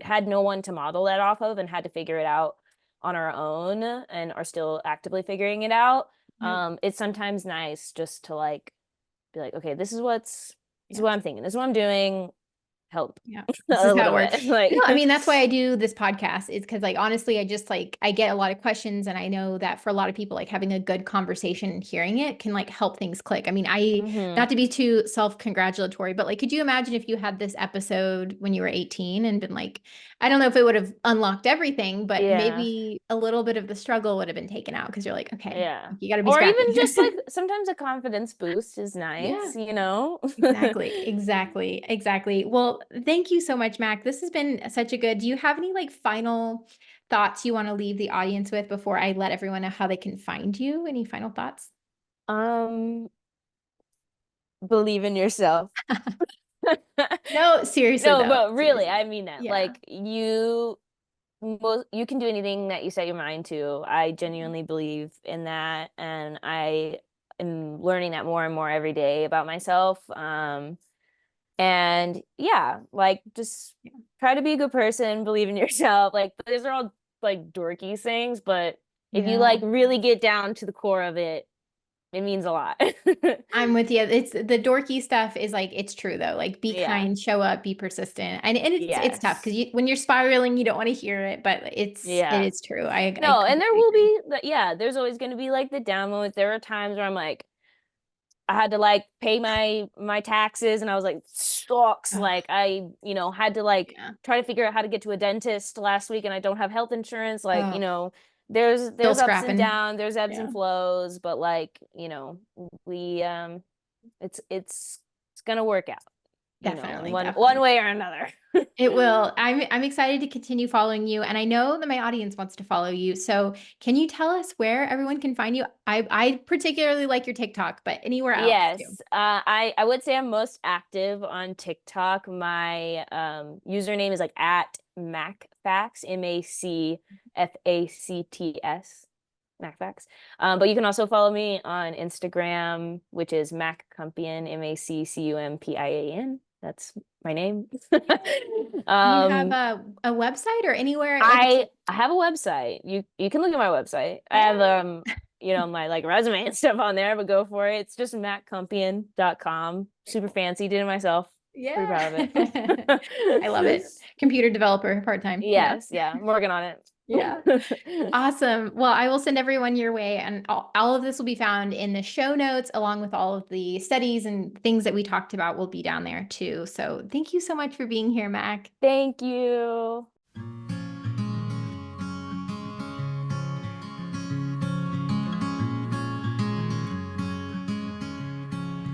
had no one to model that off of and had to figure it out on our own and are still actively figuring it out. Yep. It's sometimes nice just to like be like, okay, this is Yeah. what I'm thinking. This is what I'm doing. Help Yeah. This is a how it little works. bit. Like, No, I mean, that's why I do this podcast, is because like honestly, I just like I get a lot of questions and I know that for a lot of people, like having a good conversation and hearing it can like help things click. I mean, hmm not to be too self-congratulatory, but like could you imagine if you had this episode when you were 18 and been like, I don't know if it would have unlocked everything, but yeah, maybe a little bit of the struggle would have been taken out because you're like, okay, yeah. you got to be Or even scrappy. just like sometimes a confidence boost is Yeah. nice. Exactly, exactly, exactly. Well, thank you so much, Mac. This has been such a good. Do you have any like final thoughts you want to leave the audience with before I let everyone know how they can find you? Any final thoughts? Um, believe in yourself. No, seriously No, though. but really, I Seriously. mean that. Yeah. Like you can do anything that you set your mind to. I genuinely believe in that, and I am learning that more and more every day about myself. And yeah, like just Yeah. try to be a good person, believe in yourself. Like those are all like dorky things, but if you Yeah. like really get down to the core of it, it means a lot. I'm with you. It's the dorky stuff is like it's true though. Like be Yeah. kind, show up, be persistent. And it's tough because Yes. when you're spiraling, you don't want to hear it, but it Yeah. is true. I No, and there completely will agree. be yeah, there's always going to be like the down moments. There are times where I'm like, I had to like pay my taxes and I was like, sucks. Ugh, Like I, had to like yeah. try to figure out how to get to a dentist last week and I don't have health insurance. Like, Oh, still there's ups and scrapping. downs, there's ebbs Yeah. and flows, but like, we it's gonna work out, in Definitely, one definitely. way or another. It will. I'm excited to continue following you, and I know that my audience wants to follow you. So, can you tell us where everyone can find you? I particularly like your TikTok, but anywhere else too. Yes, I would say I'm most active on TikTok. My username is like at MacFacts, MacFacts, MacFacts. But you can also follow me on Instagram, which is Mac Cumpian, Maccumpian. That's my name. Do you have Um, a website or anywhere like it's I have a website. You can look at my website. I have yeah. my like resume and stuff on there, but go for it. It's just maccumpian.com. Super fancy, did it myself. Pretty Yeah. proud of it. I love it. Computer developer part-time. Yeah. Yes, yeah. I'm working on Yeah. it. Awesome. Well, I will send everyone your way, and all of this will be found in the show notes, along with all of the studies and things that we talked about will be down there too. So thank you so much for being here, Mac. Thank you.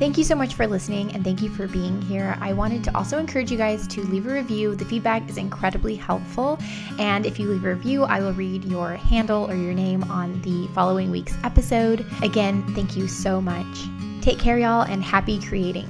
Thank you so much for listening, and thank you for being here. I wanted to also encourage you guys to leave a review. The feedback is incredibly helpful, and if you leave a review, I will read your handle or your name on the following week's episode. Again, thank you so much. Take care, y'all, and happy creating.